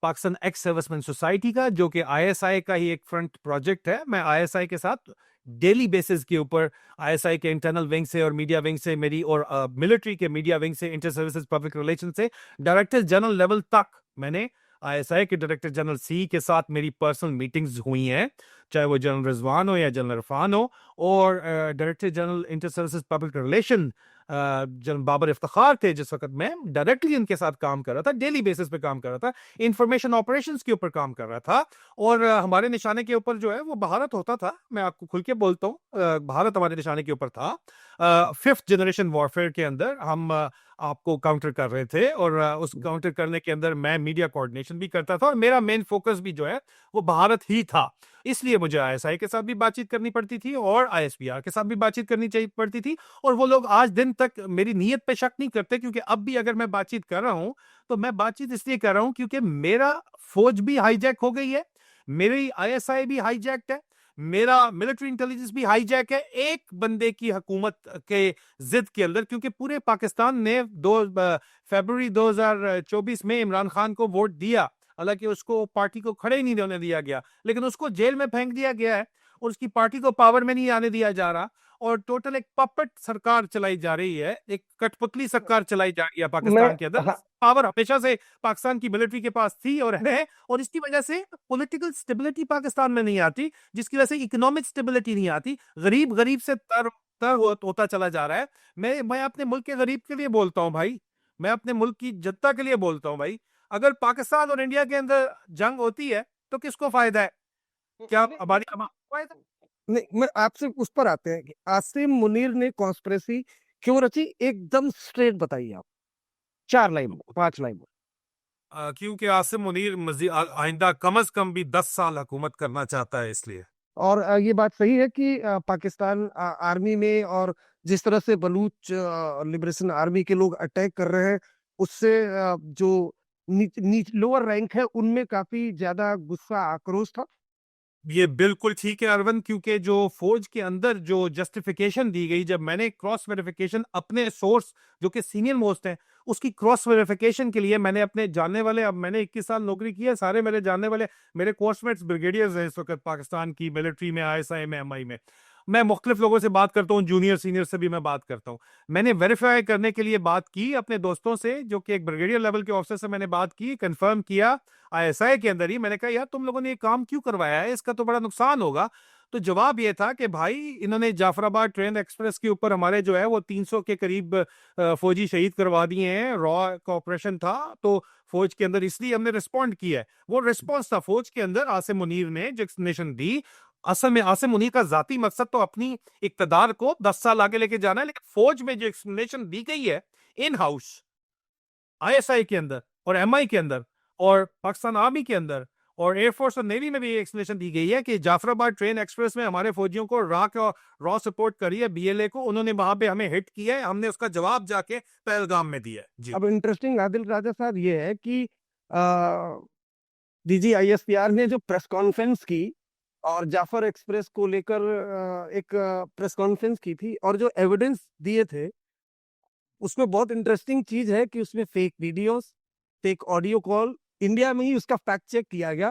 पाकिस्तान एक्स सर्विसमैन सोसाइटी का, जो कि आईएसआई का ही एक फ्रंट प्रोजेक्ट है। मैं आईएसआई के साथ डेली बेसिस के ऊपर, आईएसआई के इंटरनल विंग से और मीडिया विंग से मेरी, और मिलिट्री के मीडिया विंग से, इंटर सर्विसेज पब्लिक रिलेशन से डायरेक्टर जनरल लेवल तक मैंने आईएसआई के डायरेक्टर जनरल सी के साथ मेरी पर्सनल मीटिंग्स हुई हैं, चाहे वो जनरल रिजवान हो या जनरल इरफान हो। और director general inter services public relation general Babar Iftikhar थे जिस वक्त मैं डायरेक्टली उनके साथ काम कर रहा था, डेली बेसिस पे काम कर रहा था, इंफॉर्मेशन ऑपरेशंस के ऊपर काम कर रहा था। और हमारे निशाने के ऊपर जो है वो भारत होता था। मैं आपको खुल के बोलता हूँ, भारत हमारे निशाने के ऊपर था। फिफ्थ जनरेशन वॉरफेयर के अंदर हम आपको काउंटर कर रहे थे, और उस काउंटर करने के अंदर मैं मीडिया कोऑर्डिनेशन भी करता था, और मेरा मेन फोकस भी जो है वो भारत ही था। इसलिए मुझे आईएसआई के साथ भी बातचीत करनी पड़ती थी, और आईएसपीआर के साथ भी बातचीत करनी चाहिए पड़ती थी। और वो लोग आज दिन तक मेरी नीयत पे शक नहीं करते, क्योंकि अब भी अगर मैं बातचीत कर रहा हूं तो मैं बातचीत इसलिए कर रहा हूं क्योंकि मेरा फौज भी हाईजैक हो गई है, मेरी आईएसआई भी हाईजैक्ड है, मेरा मिलिट्री इंटेलिजेंस भी हाईजैक है, एक बंदे की हुकूमत के जिद के अंदर। क्योंकि पूरे पाकिस्तान ने फरवरी 2024 में इमरान खान को वोट दिया, हालांकि उसको पार्टी को खड़े ही नहीं होने दिया गया, लेकिन उसको जेल में फेंक दिया गया है, और उसकी पार्टी को पावर में नहीं आने दिया जा रहा। और टोटल एक पपेट सरकार चलाई जा रही है, एक कठपुतली सरकार चलाई जा रही है मैं पाकिस्तान के अंदर। हाँ, पावर हमेशा से पाकिस्तान की मिलिट्री के पास थी और है, और इसकी वजह से पॉलिटिकल स्टेबिलिटी पाकिस्तान में नहीं आती, जिसकी वजह से इकोनॉमिक स्टेबिलिटी नहीं आती। गरीब गरीब से तर तर होता चला जा रहा है। मैं अपने मुल्क के गरीब के लिए बोलता हूँ भाई, मैं अपने मुल्क की जनता के लिए बोलता हूँ भाई। अगर पाकिस्तान और इंडिया के अंदर जंग होती है तो किसको फायदा है? क्या हमारी फायदा? नहीं, मैं आपसे उस पर आते हैं कि आसिम मुनीर ने कॉन्स्पिरेसी क्यों रची, एकदम स्ट्रेट बताइए आप, 4 लाइन में, 5 लाइन में। क्योंकि आसिम मुनीर मजीद आइंदा कम से कम भी 10 साल हुकूमत करना चाहता है, इसलिए। और ये बात सही है कि पाकिस्तान आर्मी में, और जिस तरह से बलूच लिबरेशन आर्मी के लोग अटैक कर रहे हैं, उससे जो लोअर रैंक है उनमें काफी ज्यादा गुस्सा, आक्रोश था। ये बिल्कुल ठीक है अरविंद, क्योंकि जो फौज के अंदर जो जस्टिफिकेशन दी गई, जब मैंने क्रॉस वेरिफिकेशन अपने सोर्स जो कि सीनियर मोस्ट है उसकी क्रॉस वेरिफिकेशन के लिए, मैंने अपने जानने वाले, अब मैंने 21 साल नौकरी की है, सारे मेरे जानने वाले मेरे कोर्समेट्स ब्रिगेडियर्स हैं इस वक्त पाकिस्तान की मिलिट्री में, आईएसआई में, एमआई में। मैं मुख्तलिफ लोगों से बात करता हूँ, जूनियर सीनियर से भी मैं बात करता हूँ। मैंने वेरीफाई करने के लिए बात की अपने दोस्तों से, जो कि एक ब्रिगेडियर लेवल के ऑफिसर से मैंने बात की, कंफर्म किया आईएसआई के अंदर ही। मैंने कहा यार तुम लोगों ने ये काम क्यों करवाया है, इसका तो बड़ा नुकसान होगा। तो जवाब ये था कि भाई इन्होंने जाफराबाद ट्रेन एक्सप्रेस के ऊपर हमारे जो है वो 300 के करीब फौजी शहीद करवा दिए हैं, रॉ का ऑपरेशन था, तो फौज के अंदर इसलिए हमने रिस्पॉन्ड किया है। वो रिस्पॉन्स था फौज के अंदर। आसिम मुनीर ने जो एक्सप्लेनेशन दी, असल में आसिम मुनीर का जाती मकसद तो अपनी इक्तदार को 10 साल आगे लेके जाना है, लेकिन फौज में जो एक्सप्लेनेशन दी गई है इन हाउस, आईएसआई के अंदर और एमआई के अंदर और पाकिस्तान आर्मी के अंदर और एयरफोर्स और नेवी में भी एक्सप्लेनेशन दी गई है कि जाफराबाद ट्रेन एक्सप्रेस में हमारे फौजियों को रॉ सपोर्ट करी है, बीएलए को, उन्होंने वहां पे हमें हिट किया है, हमने उसका जवाब जाके पहलगाम में दिया है। जी। अब इंटरेस्टिंग आदिल राजा साहब ये है कि डीजी आईएसपीआर ने जो प्रेस कॉन्फ्रेंस की और जाफर एक्सप्रेस को लेकर एक प्रेस कॉन्फ्रेंस की थी, और जो एविडेंस दिए थे उसमें बहुत इंटरेस्टिंग चीज है कि उसमें fake videos, fake audio call, India में ही उसका फैक्ट चेक किया गया,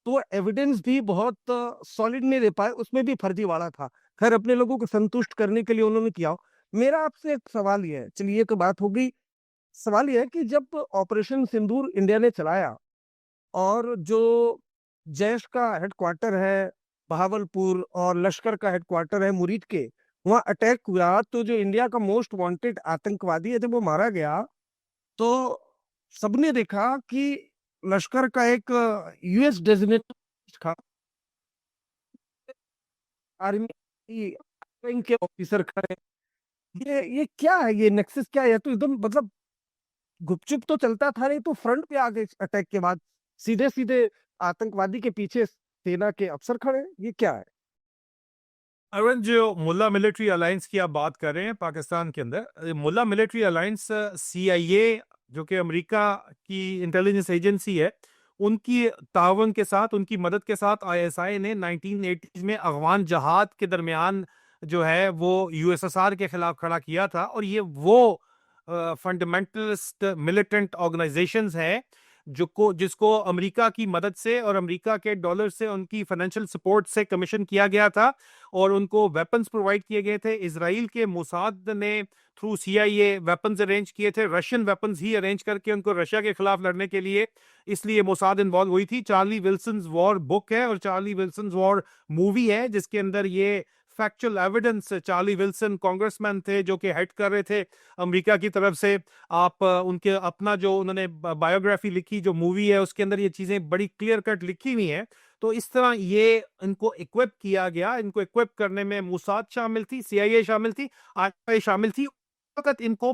तो एविडेंस भी बहुत सॉलिड नहीं दे पाए, उसमें भी फर्जीवाड़ा था। खैर, अपने लोगों को संतुष्ट करने के लिए उन्होंने किया हो। मेरा आपसे एक सवाल ये है, चलिए तो बात हो गई, सवाल यह है कि जब ऑपरेशन सिंदूर इंडिया ने चलाया और जो जैश का हेडक्वार्टर है बहावलपुर और लश्कर का हेडक्वार्टर है मुरीद के, वहां अटैक हुआ, तो जो इंडिया का मोस्ट वांटेड आतंकवादी है जब वो मारा गया, तो सबने देखा कि लश्कर का एक यूएस डेजिग्नेटेड था आर्मी रैंक के ऑफिसर खड़े। ये क्या है, ये नेक्सस क्या है? तो एकदम मतलब गुपचुप तो चलता था, नहीं तो फ्रंट पे आ गए अटैक के बाद, सीधे सीधे आतंकवादी के पीछे सेना के अफसर खड़े, ये क्या है? अरविंद, जो मुल्ला मिलिट्री अलायंस की आप बात कर रहे हैं पाकिस्तान के अंदर, मुल्ला मिलिट्री अलायंस CIA, जो कि अमेरिका की इंटेलिजेंस एजेंसी है, उनकी तावन के साथ, उनकी मदद के साथ ISI ने 1980 में अफगान जहाद के दरमियान जो है वो USSR के खिलाफ खड़ा किया था। और ये वो फंडामेंटलिस्ट मिलिटेंट ऑर्गेनाइजेशंस है जिसको अमेरिका की मदद से और अमेरिका के डॉलर से, उनकी फाइनेंशियल सपोर्ट से कमीशन किया गया था। और उनको वेपन्स प्रोवाइड किए गए थे। इसराइल के मोसाद ने थ्रू CIA वेपन्स अरेंज किए थे, रशियन वेपन्स ही अरेंज करके उनको रशिया के खिलाफ लड़ने के लिए, इसलिए मोसाद इन्वॉल्व हुई थी। चार्ली विल्सन वॉर बुक है और चार्ली विल्सन वॉर मूवी है, जिसके अंदर ये factual evidence, Charlie Wilson congressman थे जो कि हेड कर रहे थे अमेरिका की तरफ से। आप उनके अपना जो उन्होंने बायोग्राफी लिखी, जो मूवी है, उसके अंदर ये चीजें बड़ी क्लियर कट लिखी हुई हैं। तो इस तरह ये इनको इक्विप किया गया। इनको इक्विप करने में मोसाद शामिल थी, CIA शामिल थी, ISI शामिल थी। वक्त इनको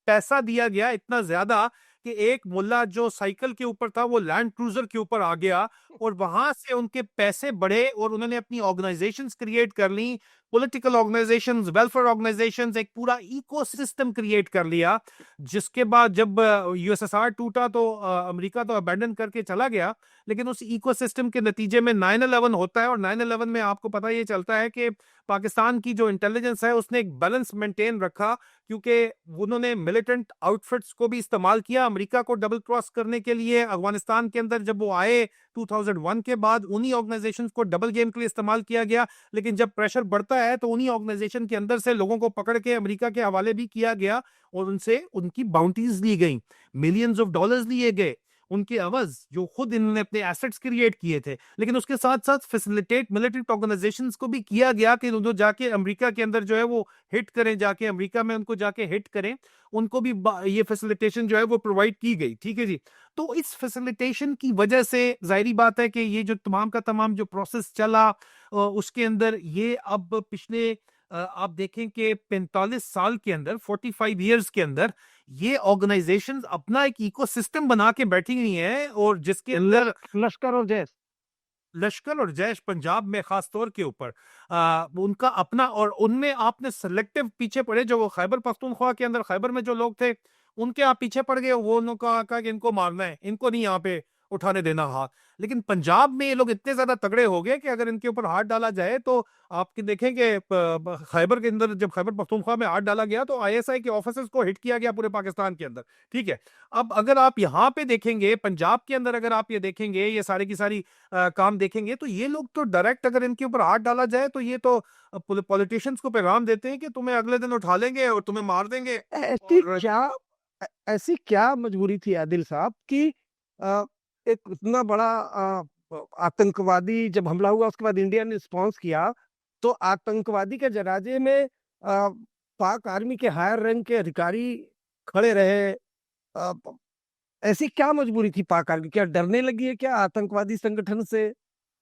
पैसा दिया गया इतना ज्यादा कि एक मुल्ला जो साइकिल के ऊपर था वो लैंड क्रूजर के ऊपर आ गया, और वहां से उनके पैसे बढ़े और उन्होंने अपनी ऑर्गेनाइजेशंस क्रिएट कर ली, पॉलिटिकल ऑर्गेनाइजेशंस, वेलफेयर ऑर्गेनाइजेशंस, एक पूरा इकोसिस्टम क्रिएट कर लिया। जिसके बाद जब USSR टूटा तो अमेरिका तो अबैंडन करके चला गया, लेकिन उस इकोसिस्टम के नतीजे में 9/11 होता है। और 9/11 में आपको पता ये चलता है कि पाकिस्तान की जो इंटेलिजेंस है उसने एक बैलेंस मेंटेन रखा, क्योंकि उन्होंने मिलिटेंट आउटफिट्स को भी इस्तेमाल किया अमेरिका को डबल क्रॉस करने के लिए। अफगानिस्तान के अंदर जब वो आए 2001 के बाद, उन्हीं ऑर्गेनाइजेशंस को डबल गेम के लिए इस्तेमाल किया गया। लेकिन जब प्रेशर बढ़ता है तो उन्हीं ऑर्गेनाइजेशन के अंदर से लोगों को पकड़ के अमेरिका के हवाले भी किया गया और उनसे उनकी बाउंटीज ली गई, मिलियंस ऑफ डॉलर्स लिए गए उनके अवज, जो खुद इन्होंने अपने एसेट्स क्रिएट किए थे। लेकिन उसके साथ साथ फैसिलिटेट मिलिट्री ऑर्गेनाइजेशंस को भी किया गया कि उनको जाके अमेरिका के अंदर जो है वो हिट करें, जाके अमेरिका में उनको जाके हिट करें। उनको भी ये फैसिलिटेशन जो है वो प्रोवाइड की गई। ठीक है जी। तो इस फैसिलिटेशन की वजह से जाहिर बात है कि ये जो तमाम का तमाम जो प्रोसेस चला, उसके अंदर ये अब पिछले आप देखें कि 45 साल के अंदर, 45 ईयर्स के अंदर, ये ऑर्गेनाइजेशंस अपना एक इकोसिस्टम बना के बैठी हुई हैं। और जिसके अंदर लश्कर और जैश, लश्कर और जैश पंजाब में खास तौर के ऊपर उनका अपना, और उनमें आपने सेलेक्टिव पीछे पड़े, जो वो खैबर पख्तूनख्वा के अंदर खैबर में जो लोग थे उनके आप पीछे पड़ गए। वो उन्होंने कहा कि इनको मारना है, इनको नहीं यहाँ पे उठाने देना हाथ। लेकिन पंजाब में ये लोग इतने ज्यादा तगड़े हो गए कि अगर इनके ऊपर हाथ डाला जाए तो आपके देखेंगे खैबर के अंदर जब खैबर पख्तूनख्वा में हाथ डाला गया तो ISI के ऑफिसर्स को हिट किया गया पूरे पाकिस्तान के अंदर। ठीक है। अब अगर आप यहाँ पे देखेंगे पंजाब के अंदर, अगर आप ये देखेंगे, ये सारी की सारी काम देखेंगे, तो ये लोग तो डायरेक्ट अगर इनके ऊपर हाथ डाला जाए तो ये तो पॉलिटिशियंस को पैगाम देते हैं कि तुम्हें अगले दिन उठा लेंगे और तुम्हें मार देंगे। ऐसी और क्या ऐसी क्या मजबूरी थी आदिल साहब कि अ, एक इतना बड़ा आतंकवादी जब हमला हुआ उसके बाद इंडिया ने रिस्पॉन्स किया, तो आतंकवादी के जनाजे में पाक आर्मी के हायर रैंक के अधिकारी खड़े रहे। अ, ऐसी क्या मजबूरी थी पाक आर्मी? क्या डरने लगी है क्या आतंकवादी संगठन से,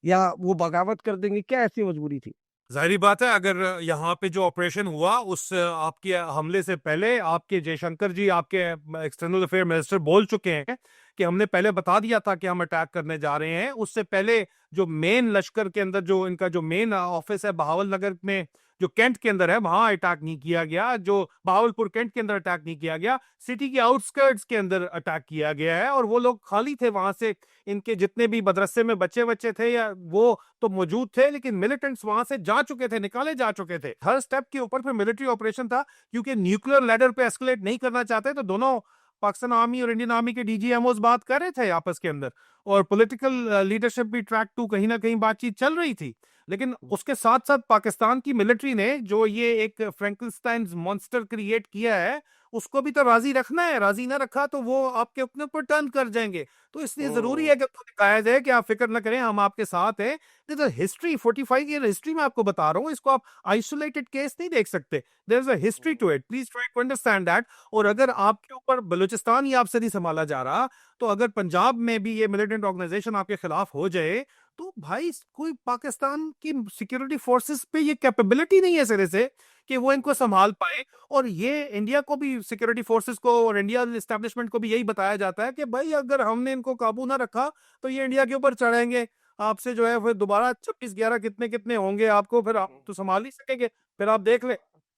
या वो बगावत कर देंगे, क्या ऐसी मजबूरी थी? जाहिर बात है, अगर यहाँ पे जो ऑपरेशन हुआ उस आपके हमले से पहले आपके जयशंकर जी, आपके एक्सटर्नल अफेयर मिनिस्टर, बोल चुके हैं कि हमने पहले बता दिया था कि हम अटैक करने जा रहे हैं। उससे पहले जो मेन लश्कर के अंदर जो इनका जो मेन ऑफिस है बहावल नगर में, जो कैंट के अंदर है, वहां अटैक नहीं किया गया। जो बहावलपुर कैंट के अंदर अटैक नहीं किया गया, सिटी के आउटस्कर्ट्स के अंदर अटैक किया गया है। और वो लोग खाली थे वहां से, इनके जितने भी मदरसे में बच्चे बच्चे थे या वो तो मौजूद थे, लेकिन मिलिटेंट्स वहां से जा चुके थे, निकाले जा चुके थे। हर स्टेप के ऊपर फिर मिलिट्री ऑपरेशन था, क्योंकि न्यूक्लियर लैडर पे एस्केलेट नहीं करना चाहते। तो दोनों पाकिस्तान आर्मी और इंडियन आर्मी के DGMOs बात कर रहे थे आपस के अंदर, और पॉलिटिकल लीडरशिप भी ट्रैक टू कहीं ना कहीं बातचीत चल रही थी। लेकिन उसके साथ साथ पाकिस्तान की मिलिट्री ने जो ये एक फ्रैंकलिस्टाइन मॉन्स्टर क्रिएट किया है, उसको भी तो राजी रखना है। राजी ना रखा तो वो आपके अपने ऊपर टर्न कर जाएंगे। तो इसलिए जरूरी है कि उनको दिखाया जाए कि आप फिक्र ना करें, हम आपके साथ हैं। हिस्ट्री 45 ईयर हिस्ट्री में आपको बता रहा हूँ, इसको आप आइसोलेटेड केस नहीं देख सकते। There is a history to it, please try to understand that. और अगर आपके ऊपर बलूचिस्तान ही आपसे नहीं संभाला जा रहा, तो अगर पंजाब में भी ये मिलिटेंट ऑर्गेनाइजेशन आपके खिलाफ हो जाए तो भाई कोई पाकिस्तान की सिक्योरिटी फोर्सेस पे ये कैपेबिलिटी नहीं है सिरे से कि वो इनको संभाल पाए। और ये इंडिया को भी, सिक्योरिटी फोर्सेस को और इंडियन एस्टेब्लिशमेंट को भी यही बताया जाता है कि भाई अगर हमने इनको काबू ना रखा तो ये इंडिया के ऊपर चढ़ेंगे, आपसे जो है फिर दोबारा 26-11 कितने कितने होंगे आपको, फिर आप तो संभाल नहीं सकेंगे, फिर आप देख ले।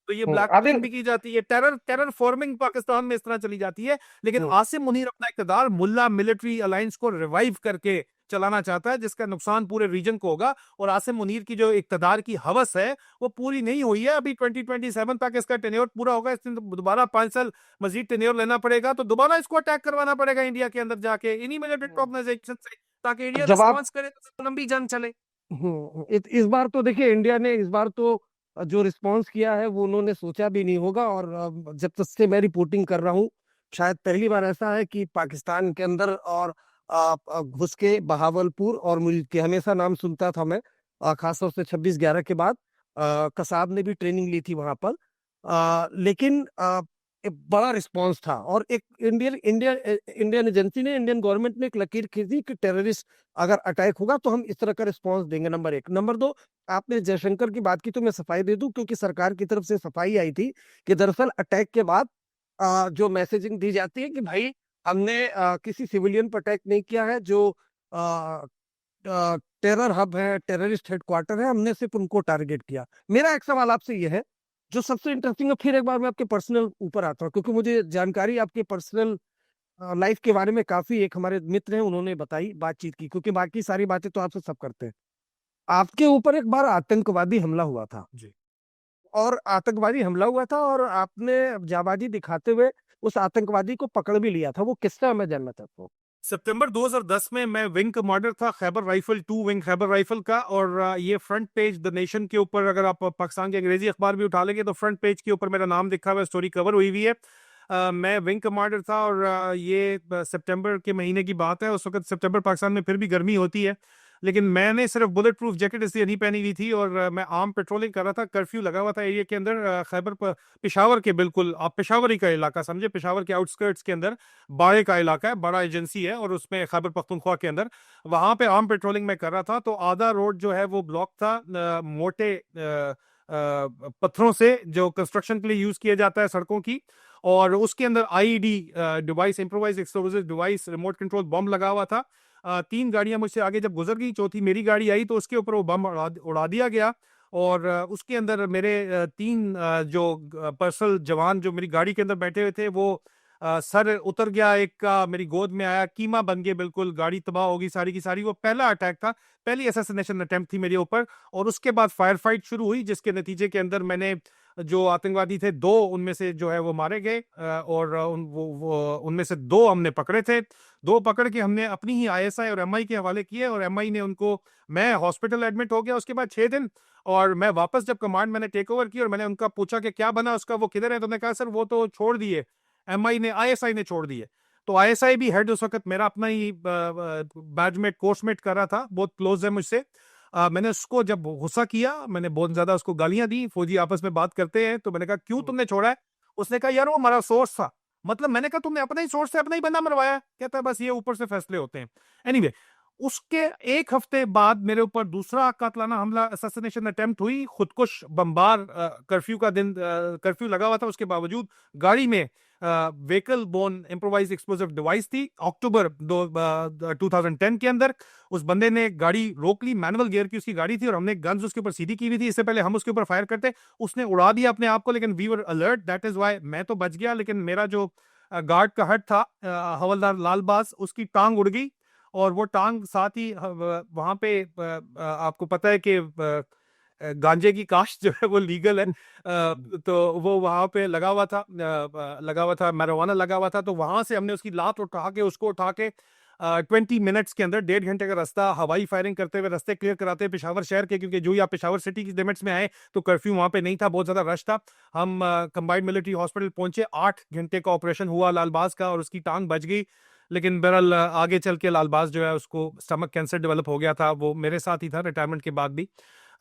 तो ये अभी ब्लैकमेलिंग भी की जाती है, टेरर टेरर फॉर्मिंग पाकिस्तान में इस तरह चली जाती है। लेकिन आसिम मुनीर अपना इक़्तिदार मुल्ला मिलिट्री अलायंस को रिवाइव करके चलाना चाहता है, जिसका नुकसान पूरे रीजन को होगा। और आसिम मुनीर की जो इक़्तिदार की हवस है वो पूरी नहीं हुई है, अभी 2027 तक इसका टेन्योर पूरा होगा, इसने दोबारा 5 साल मजीद टेन्योर लेना पड़ेगा, तो दोबारा इसको अटैक करवाना पड़ेगा इंडिया के अंदर जाके इन्हीं मिलिट्री ऑर्गेनाइजेशन से, ताकि इंडिया जब आप रिस्पॉन्स करे तो लंबी जंग चले। इस बार तो देखिए इंडिया ने इस बार तो जो रिस्पांस किया है वो उन्होंने सोचा भी नहीं होगा। और जब तक से मैं रिपोर्टिंग कर रहा हूँ, शायद पहली बार ऐसा है कि पाकिस्तान के अंदर और घुस के बहावलपुर और मुल्क के, हमेशा नाम सुनता था मैं, खासतौर से 26/11 के बाद कसाब ने भी ट्रेनिंग ली थी वहां पर। लेकिन एक बड़ा रिस्पांस था, और एक इंडियन एजेंसी ने, इंडियन गवर्नमेंट ने एक लकीर खींची कि टेररिस्ट अगर अटैक होगा तो हम इस तरह का रिस्पांस देंगे। नंबर एक। नंबर दो, आपने जयशंकर की बात की तो मैं सफाई दे दूं, क्योंकि सरकार की तरफ से सफाई आई थी कि दरअसल अटैक के बाद जो मैसेजिंग दी जाती है कि भाई हमने किसी सिविलियन पर अटैक नहीं किया है, जो टेरर हब है, टेररिस्ट हेडक्वार्टर है, हमने सिर्फ उनको टारगेट किया। मेरा एक सवाल आपसे यह है, जो सबसे इंटरेस्टिंग है, फिर एक बार मैं आपके पर्सनल ऊपर आता हूँ, क्योंकि मुझे जानकारी आपके पर्सनल लाइफ के बारे में काफी, एक हमारे मित्र हैं उन्होंने बताई, बातचीत की, क्योंकि बाकी सारी बातें तो आपसे सब करते हैं। आपके ऊपर एक बार आतंकवादी हमला हुआ था, जी। और आतंकवादी हमला हुआ था और आपने जाबाजी दिखाते हुए उस आतंकवादी को पकड़ भी लिया था, वो किसका, मैं जानना चाहता हूँ। सितंबर 2010 में मैं विंग कमांडर था Khyber rifle 2 wing Khyber rifle का। और ये फ्रंट पेज द नेशन के ऊपर, अगर आप पाकिस्तान के अंग्रेजी अखबार भी उठा लेंगे तो फ्रंट पेज के ऊपर मेरा नाम लिखा हुआ है, स्टोरी कवर हुई हुई है। मैं विंग कमांडर था, और ये सितंबर के महीने की बात है। उस वक्त सितंबर पाकिस्तान में फिर भी गर्मी होती है, लेकिन मैंने सिर्फ बुलेट प्रूफ जैकेट इसलिए नहीं पहनी हुई थी, और मैं आर्म पेट्रोलिंग कर रहा था। कर्फ्यू लगा हुआ था एरिया के अंदर, पेशावर के बिल्कुल, आप पेशावर ही का इलाका समझे, पेशावर के आउटस्कर्ट्स के अंदर बाड़े का इलाका है, बड़ा एजेंसी है, और उसमें खैबर पख्तूनख्वा के अंदर, वहां पे आर्म पेट्रोलिंग में कर रहा था। तो आधा रोड जो है वो ब्लॉक था, मोटे पत्थरों से, जो कंस्ट्रक्शन के लिए यूज किया जाता है सड़कों की। और उसके अंदर IED device, improvise explosive device, remote control bomb लगा हुआ था। 3 गाड़ियां मुझसे आगे जब गुजर गई, चौथी मेरी गाड़ी आई, तो उसके ऊपर वो बम उड़ा दिया गया। और उसके अंदर मेरे 3 जो पर्सनल जवान जो मेरी गाड़ी के अंदर बैठे हुए थे, वो सर उतर गया एक का, मेरी गोद में आया, कीमा बन गए बिल्कुल, गाड़ी तबाह होगी सारी की सारी। वो पहला अटैक था, पहली असैसिनेशन अटेम्प्ट थी मेरे ऊपर। और उसके बाद फायर फाइट शुरू हुई, जिसके नतीजे के अंदर मैंने, जो आतंकवादी थे 2, उनमें से जो है वो मारे गए, और उनमें से 2 हमने पकड़े थे। 2 पकड़ के हमने अपनी ही आईएसआई और एमआई के हवाले किए, और एमआई ने उनको, मैं हॉस्पिटल एडमिट हो गया उसके बाद 6 दिन। और मैं वापस जब कमांड मैंने टेक ओवर की, और मैंने उनका पूछा कि क्या बना उसका, वो किधर है, तो उन्होंने कहा सर वो तो छोड़ दिए, एमआई ने, आईएसआई ने छोड़ दिए। तो आईएसआई भी हेड उस वक्त मेरा अपना ही बैचमेट कोर्समेट कर रहा था, बहुत क्लोज है मुझसे। मैंने उसको जब गुस्सा किया, मैंने बहुत ज्यादा उसको गालियां दी, फौजी आपस में बात करते हैं, तो मैंने कहा क्यों तुमने छोड़ा है। उसने कहा यार वो हमारा सोर्स था। मतलब मैंने कहा तुमने अपना ही सोर्स से अपना ही बंदा मरवाया। कहता है बस ये ऊपर से फैसले होते हैं। एनीवे, उसके 1 हफ्ते बाद मेरे ऊपर दूसरा कातलाना हमला, असैसिनेशन अटेम्प्ट हुई, खुदकुश बमबार। कर्फ्यू का दिन, कर्फ्यू लगा हुआ था, उसके बावजूद गाड़ी में vehicle bone improvise explosive device थी। अक्टूबर 2010 के अंदर उस बंदे ने गाड़ी रोक ली, मैनुअल गियर की उसकी गाड़ी थी, और हमने गन्स उसके ऊपर सीधी की हुई थी, इससे पहले हम उसके ऊपर फायर करते। उसने उड़ा दिया अपने आप को, लेकिन we were alert, that is why मैं तो बच गया। लेकिन मेरा जो गार्ड का हट था, हवलदार लालबाज, उसकी टांग उड़ गई। और वो टांग साथ ही वहां पे, आपको पता है कि गांजे की काश्त जो है वो लीगल है। तो वो वहां पे लगा हुआ था, मैरिजुआना लगा हुआ था। तो वहां से हमने उसकी लात उठा के, उसको उठा के 20 मिनट्स के अंदर, 1.5 घंटे का रास्ता हवाई फायरिंग करते हुए, रास्ते क्लियर कराते पेशावर शहर के, क्योंकि जो ही आप पेशावर सिटी की लिमिट्स में आए तो कर्फ्यू वहां पे नहीं था, बहुत ज्यादा रश था। हम कंबाइंड मिलिट्री हॉस्पिटल पहुंचे, 8 घंटे का ऑपरेशन हुआ लालबाज का, और उसकी टांग बच गई। लेकिन बहरहाल आगे चल के लालबाज जो है उसको स्टमक कैंसर डेवलप हो गया था, वो मेरे साथ ही था रिटायरमेंट के बाद भी।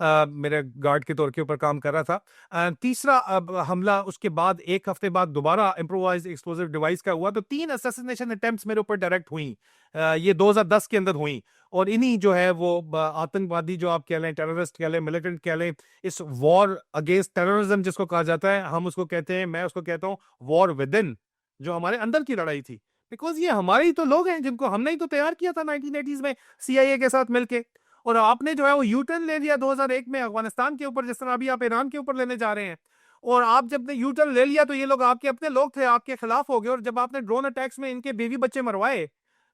मेरे गार्ड के तौर के ऊपर काम कर रहा था। तीसरा हमला उसके बाद एक हफ्ते बाद दोबारा इम्प्रोवाइज्ड एक्सप्लोसिव डिवाइस का हुआ। तो 3 असैसिनेशन अटेम्प्ट्स मेरे ऊपर डायरेक्ट हुई। ये 2010 के अंदर हुई। और इन्हीं जो है वो आतंकवादी जो आप कह लें, टेररिस्ट कह लें, मिलिटेंट कह लें, इस वॉर अगेंस्ट टेररिज्म जिसको कहा जाता है, हम उसको कहते हैं, मैं उसको कहता हूँ वॉर विद इन, जो हमारे अंदर की लड़ाई थी। बिकॉज ये हमारे ही तो लोग हैं जिनको हमने ही तो तैयार किया था 1980s में CIA के साथ मिलके। और आपने जो है वो यू टर्न ले लिया 2001 में अफगानिस्तान के ऊपर, जिस तरह अभी आप ईरान के ऊपर लेने जा रहे हैं। और आप जब यू टर्न ले लिया तो ये लोग आपके अपने लोग थे, आपके खिलाफ हो गए। और जब आपने ड्रोन अटैक्स में इनके बीवी बच्चे मरवाए,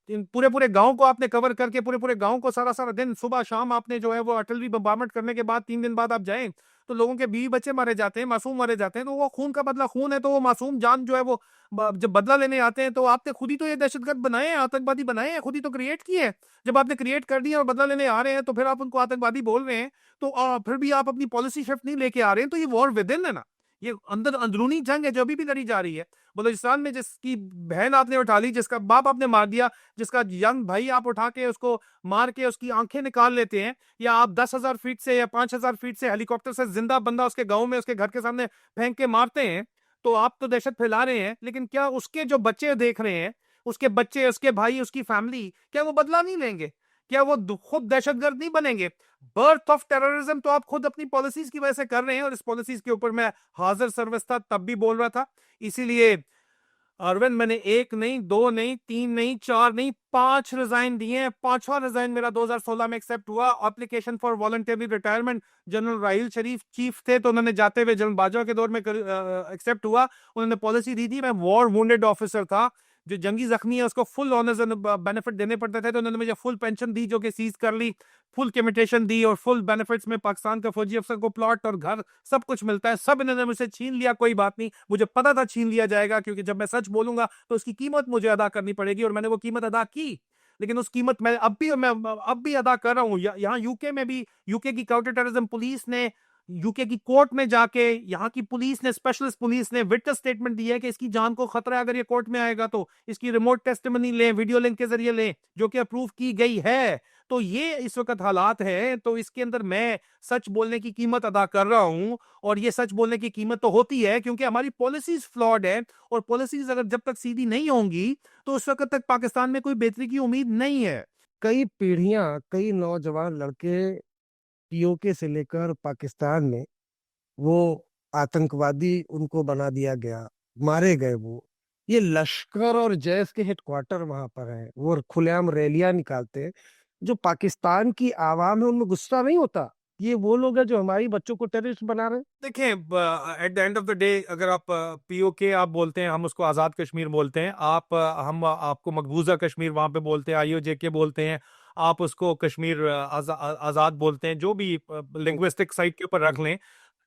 इन पूरे पूरे गांव को आपने कवर करके, पूरे पूरे गांव को सारा सारा दिन सुबह शाम आपने जो है वो अटलवी बम्बारमेंट करने के बाद 3 दिन बाद आप जाएं तो लोगों के बीवी बच्चे मारे जाते हैं, मासूम मारे जाते हैं। तो वो खून का बदला खून है, तो वो मासूम जान जो है वो जब बदला लेने आते हैं तो आपने खुद ही तो ये दहशतगर्द बनाए हैं, आतंकवादी बनाए हैं, खुद ही तो क्रिएट किए हैं। जब आपने क्रिएट कर दिया और बदला लेने आ रहे हैं तो फिर आप उनको आतंकवादी बोल रहे हैं। तो फिर भी आप अपनी पॉलिसी शिफ्ट नहीं लेके आ रहे हैं। तो ये वॉर विद इन है ना, ये अंदर अंदरूनी जंग है जो अभी भी लड़ी जा रही है। बलूचिस्तान में जिसकी बहन आपने उठा ली, जिसका बाप आपने मार दिया, जिसका यंग भाई आप उठा के उसको मार के उसकी आंखें निकाल लेते हैं, या आप 10,000 फीट से या 5,000 फीट से हेलीकॉप्टर से जिंदा बंदा उसके गांव में उसके घर के सामने फेंक के मारते हैं, तो आप तो दहशत फैला रहे हैं। लेकिन क्या उसके जो बच्चे देख रहे हैं, उसके बच्चे, उसके भाई, उसकी फैमिली, क्या वो बदला नहीं लेंगे? क्या वो खुद दहशतगर्द नहीं बनेंगे? बर्थ ऑफ टेररिज्म तो आप खुद अपनी पॉलिसीज की वजह से कर रहे हैं। और इस पॉलिसीज के ऊपर मैं हाजिर सर्विस था, तब भी बोल रहा था। इसीलिए अरविंद, मैंने एक नहीं, दो नहीं, तीन नहीं, चार नहीं, 5 रिजाइन दिए हैं। 5वां रिजाइन मेरा 2016 में एक्सेप्ट हुआ। Application for voluntary retirement, general Rahil Sharif chief थे तो उन्होंने जाते हुए जनरल बाजवा के दौर में एक्सेप्ट हुआ। उन्होंने पॉलिसी दी थी, मैं वॉर वुंडेड ऑफिसर था, जो जंगी जख्मी है उसको फुल ऑनर्स एंड बेनिफिट देने पड़ते थे। तो उन्होंने मुझे फुल पेंशन दी जो कि सीज कर ली, फुल कमिटेशन दी और फुल बेनिफिट्स में पाकिस्तान का फौजी अफसर को प्लॉट और घर सब कुछ मिलता है। सब इन्होंने मुझसे छीन लिया, कोई बात नहीं, मुझे पता था छीन लिया जाएगा, क्योंकि जब मैं सच बोलूंगा तो उसकी कीमत मुझे अदा करनी पड़ेगी। और मैंने वो कीमत अदा की। लेकिन उस कीमत मैं अब भी अदा कर रहा हूं। यहाँ यूके में भी, यूके की काउंटर टेररिज्म पुलिस ने यूके की कोर्ट में जाके, यहाँ की पुलिस ने, स्पेशलिस्ट पुलिस ने विटनेस स्टेटमेंट दी है कि इसकी जान को खतरा है, अगर ये कोर्ट में आएगा तो इसकी रिमोट टेस्टिमनी लें, वीडियो लिंक के जरिए लें, जो कि अप्रूव की गई है। तो ये इस वक्त हालात है, तो इसके अंदर मैं सच बोलने की कीमत अदा कर रहा हूं। और ये सच बोलने की कीमत तो होती है क्योंकि हमारी पॉलिसीज फ्लॉड है। और पॉलिसीज अगर जब तक सीधी नहीं होंगी तो उस वक्त तक पाकिस्तान में कोई बेहतरी की उम्मीद नहीं है। कई पीढ़ियां, कई नौजवान लड़के पीओके से लेकर पाकिस्तान में वो आतंकवादी उनको बना दिया गया, मारे गए वो। ये लश्कर और जैश के हेडक्वार्टर वहां पर है, वो खुलेआम रैलियां निकालते हैं। जो पाकिस्तान की आवाम है उनमें गुस्सा नहीं होता? ये वो लोग हैं जो हमारी बच्चों को टेररिस्ट बना रहे हैं। देखें, eight the end of the day, अगर आप POK आप बोलते हैं, हम उसको आज़ाद कश्मीर बोलते हैं, आप हम आपको मकबूजा कश्मीर वहाँ पे बोलते हैं, IOJK बोलते हैं, आप उसको कश्मीर आज़ाद बोलते हैं, जो भी लिंग्विस्टिक साइट के ऊपर रख लें।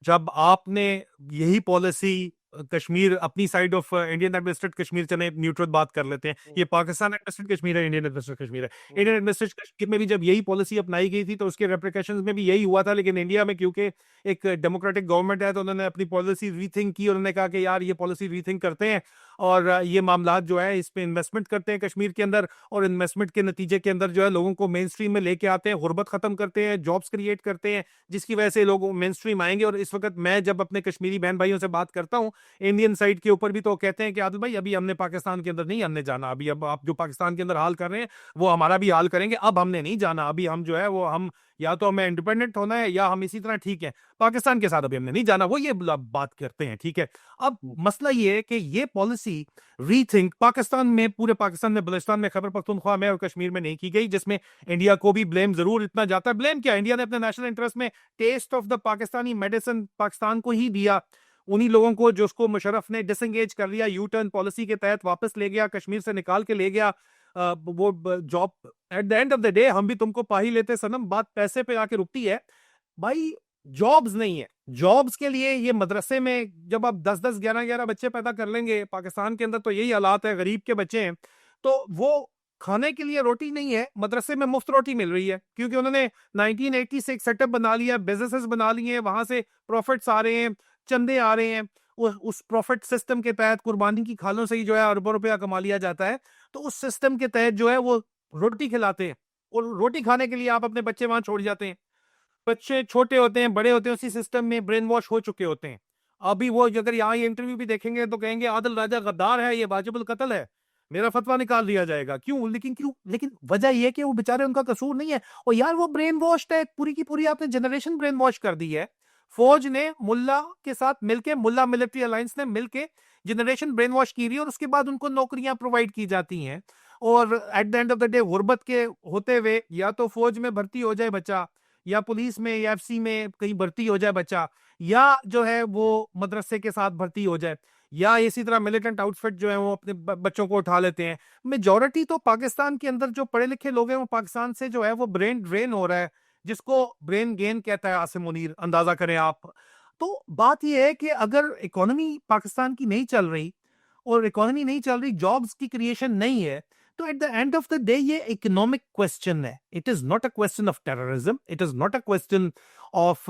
जब आपने यही पॉलिसी कश्मीर अपनी side of Indian administrated Kashmir, चले न्यूट्रल बात कर लेते हैं, ये पाकिस्तान एडमिनिस्ट्रेटेड कश्मीर है, इंडियन एडमिनिस्ट्रेटेड कश्मीर है। इंडियन एडमिनिस्ट्रेटेड कश्मीर में भी जब यही पॉलिसी अपनाई गई थी तो उसके रेप्रिकेशंस में भी यही हुआ था। लेकिन इंडिया में क्योंकि एक डेमोक्रेटिक गवर्नमेंट है तो उन्होंने अपनी पॉलिसी रीथिंक की। उन्होंने कहा कि यार ये पॉलिसी रीथिंक करते हैं और ये मामला जो है इस पे इन्वेस्टमेंट करते हैं कश्मीर के अंदर। और इन्वेस्टमेंट के नतीजे के अंदर जो है लोगों को मेन स्ट्रीम में लेके आते हैं, गुर्बत खत्म करते हैं, जॉब्स क्रिएट करते हैं, जिसकी वजह से लोग मेन स्ट्रीम आएंगे। और इस वक्त मैं जब अपने कश्मीरी बहन भाइयों से बात करता हूँ इंडियन साइड के ऊपर भी, तो कहते हैं कि आदिल भाई अभी हमने पाकिस्तान के अंदर नहीं हमने जाना, अभी अब आप जो पाकिस्तान के अंदर हाल कर रहे हैं वो हमारा भी हाल करेंगे, अब हमने नहीं जाना। अभी हम जो है वो हम या तो हमें इंडिपेंडेंट होना है या हम इसी तरह ठीक है, पाकिस्तान के साथ अभी हमने नहीं जाना, वो ये बात करते हैं। ठीक है, अब मसला ये है कि ये पॉलिसी रीथिंक पाकिस्तान में, पूरे पाकिस्तान में, बलूचिस्तान में, खैबर पख्तूनख्वा में और कश्मीर में नहीं की गई, जिसमें इंडिया को भी ब्लेम जरूर इतना जाता है। ब्लेम क्या, इंडिया ने अपने नेशनल इंटरेस्ट में taste of the Pakistani medicine Pakistan को ही दिया। उन्हीं लोगों को जो उसको मुशर्रफ ने डिसंगेज कर लिया, यू टर्न पॉलिसी के तहत वापस ले गया, कश्मीर से निकाल के ले गया। वो job, eight the end of the day हम भी तुमको पा ही लेते सनम, बात पैसे पे आके रुकती है भाई। जॉब्स नहीं है, जॉब्स के लिए ये मदरसे में जब आप 10-10 11-11 बच्चे पैदा कर लेंगे, पाकिस्तान के अंदर तो यही हालात है, गरीब के बच्चे हैं, तो वो खाने के लिए रोटी नहीं है, मदरसे में मुफ्त रोटी मिल रही है, क्योंकि उन्होंने 1980 से एक सेटअप बना लिया, बिजनेसेस बना लिए हैं, वहां से प्रॉफिट्स आ रहे हैं, चंदे आ रहे हैं। उस प्रॉफिट सिस्टम के तहत कुर्बानी की खालों से ही जो है अरबों रुपया कमा लिया जाता है। तो उस सिस्टम के तहत जो है वो रोटी खिलाते हैं, और रोटी खाने के लिए आप अपने बच्चे वहां छोड़ जाते हैं। बच्चे छोटे होते हैं, बड़े होते हैं, उसी सिस्टम में ब्रेन वॉश हो चुके होते हैं। अभी वो अगर यहाँ ये इंटरव्यू भी देखेंगे तो कहेंगे आदिल राजा गद्दार है, ये वाजिबुल कत्ल है, मेरा फतवा निकाल दिया जाएगा। क्यों? लेकिन क्यों? लेकिन वजह यह है कि वो बेचारे, उनका कसूर नहीं है। और यार वो ब्रेन वॉश है, पूरी की पूरी आपने जनरेशन ब्रेन वॉश कर दी है। फौज ने मुल्ला के साथ मिलके, मुल्ला मिलिट्री अलायंस ने मिलके जनरेशन ब्रेन वॉश की रही है, और उसके बाद उनको नौकरियां प्रोवाइड की जाती हैं। और at the end of the day गुर्बत के होते हुए या तो फौज में भर्ती हो जाए बच्चा, या पुलिस में या एफसी में कहीं भर्ती हो जाए बच्चा, या जो है वो मदरसे के साथ भर्ती हो जाए, या इसी तरह मिलिटेंट आउटफिट जो है वो अपने बच्चों को उठा लेते हैं। मेजोरिटी तो पाकिस्तान के अंदर जो पढ़े लिखे लोग हैं वो पाकिस्तान से जो है वो ब्रेन ड्रेन हो रहा है, जिसको ब्रेन गेन कहता है आसिम मुनीर, अंदाजा करें आप। तो बात यह है कि अगर इकोनॉमी पाकिस्तान की नहीं चल रही, और इकोनॉमी नहीं चल रही, जॉब्स की क्रिएशन नहीं है, तो eight the end of the day ये इकोनॉमिक क्वेश्चन है। It is not a question of terrorism, it is not a question of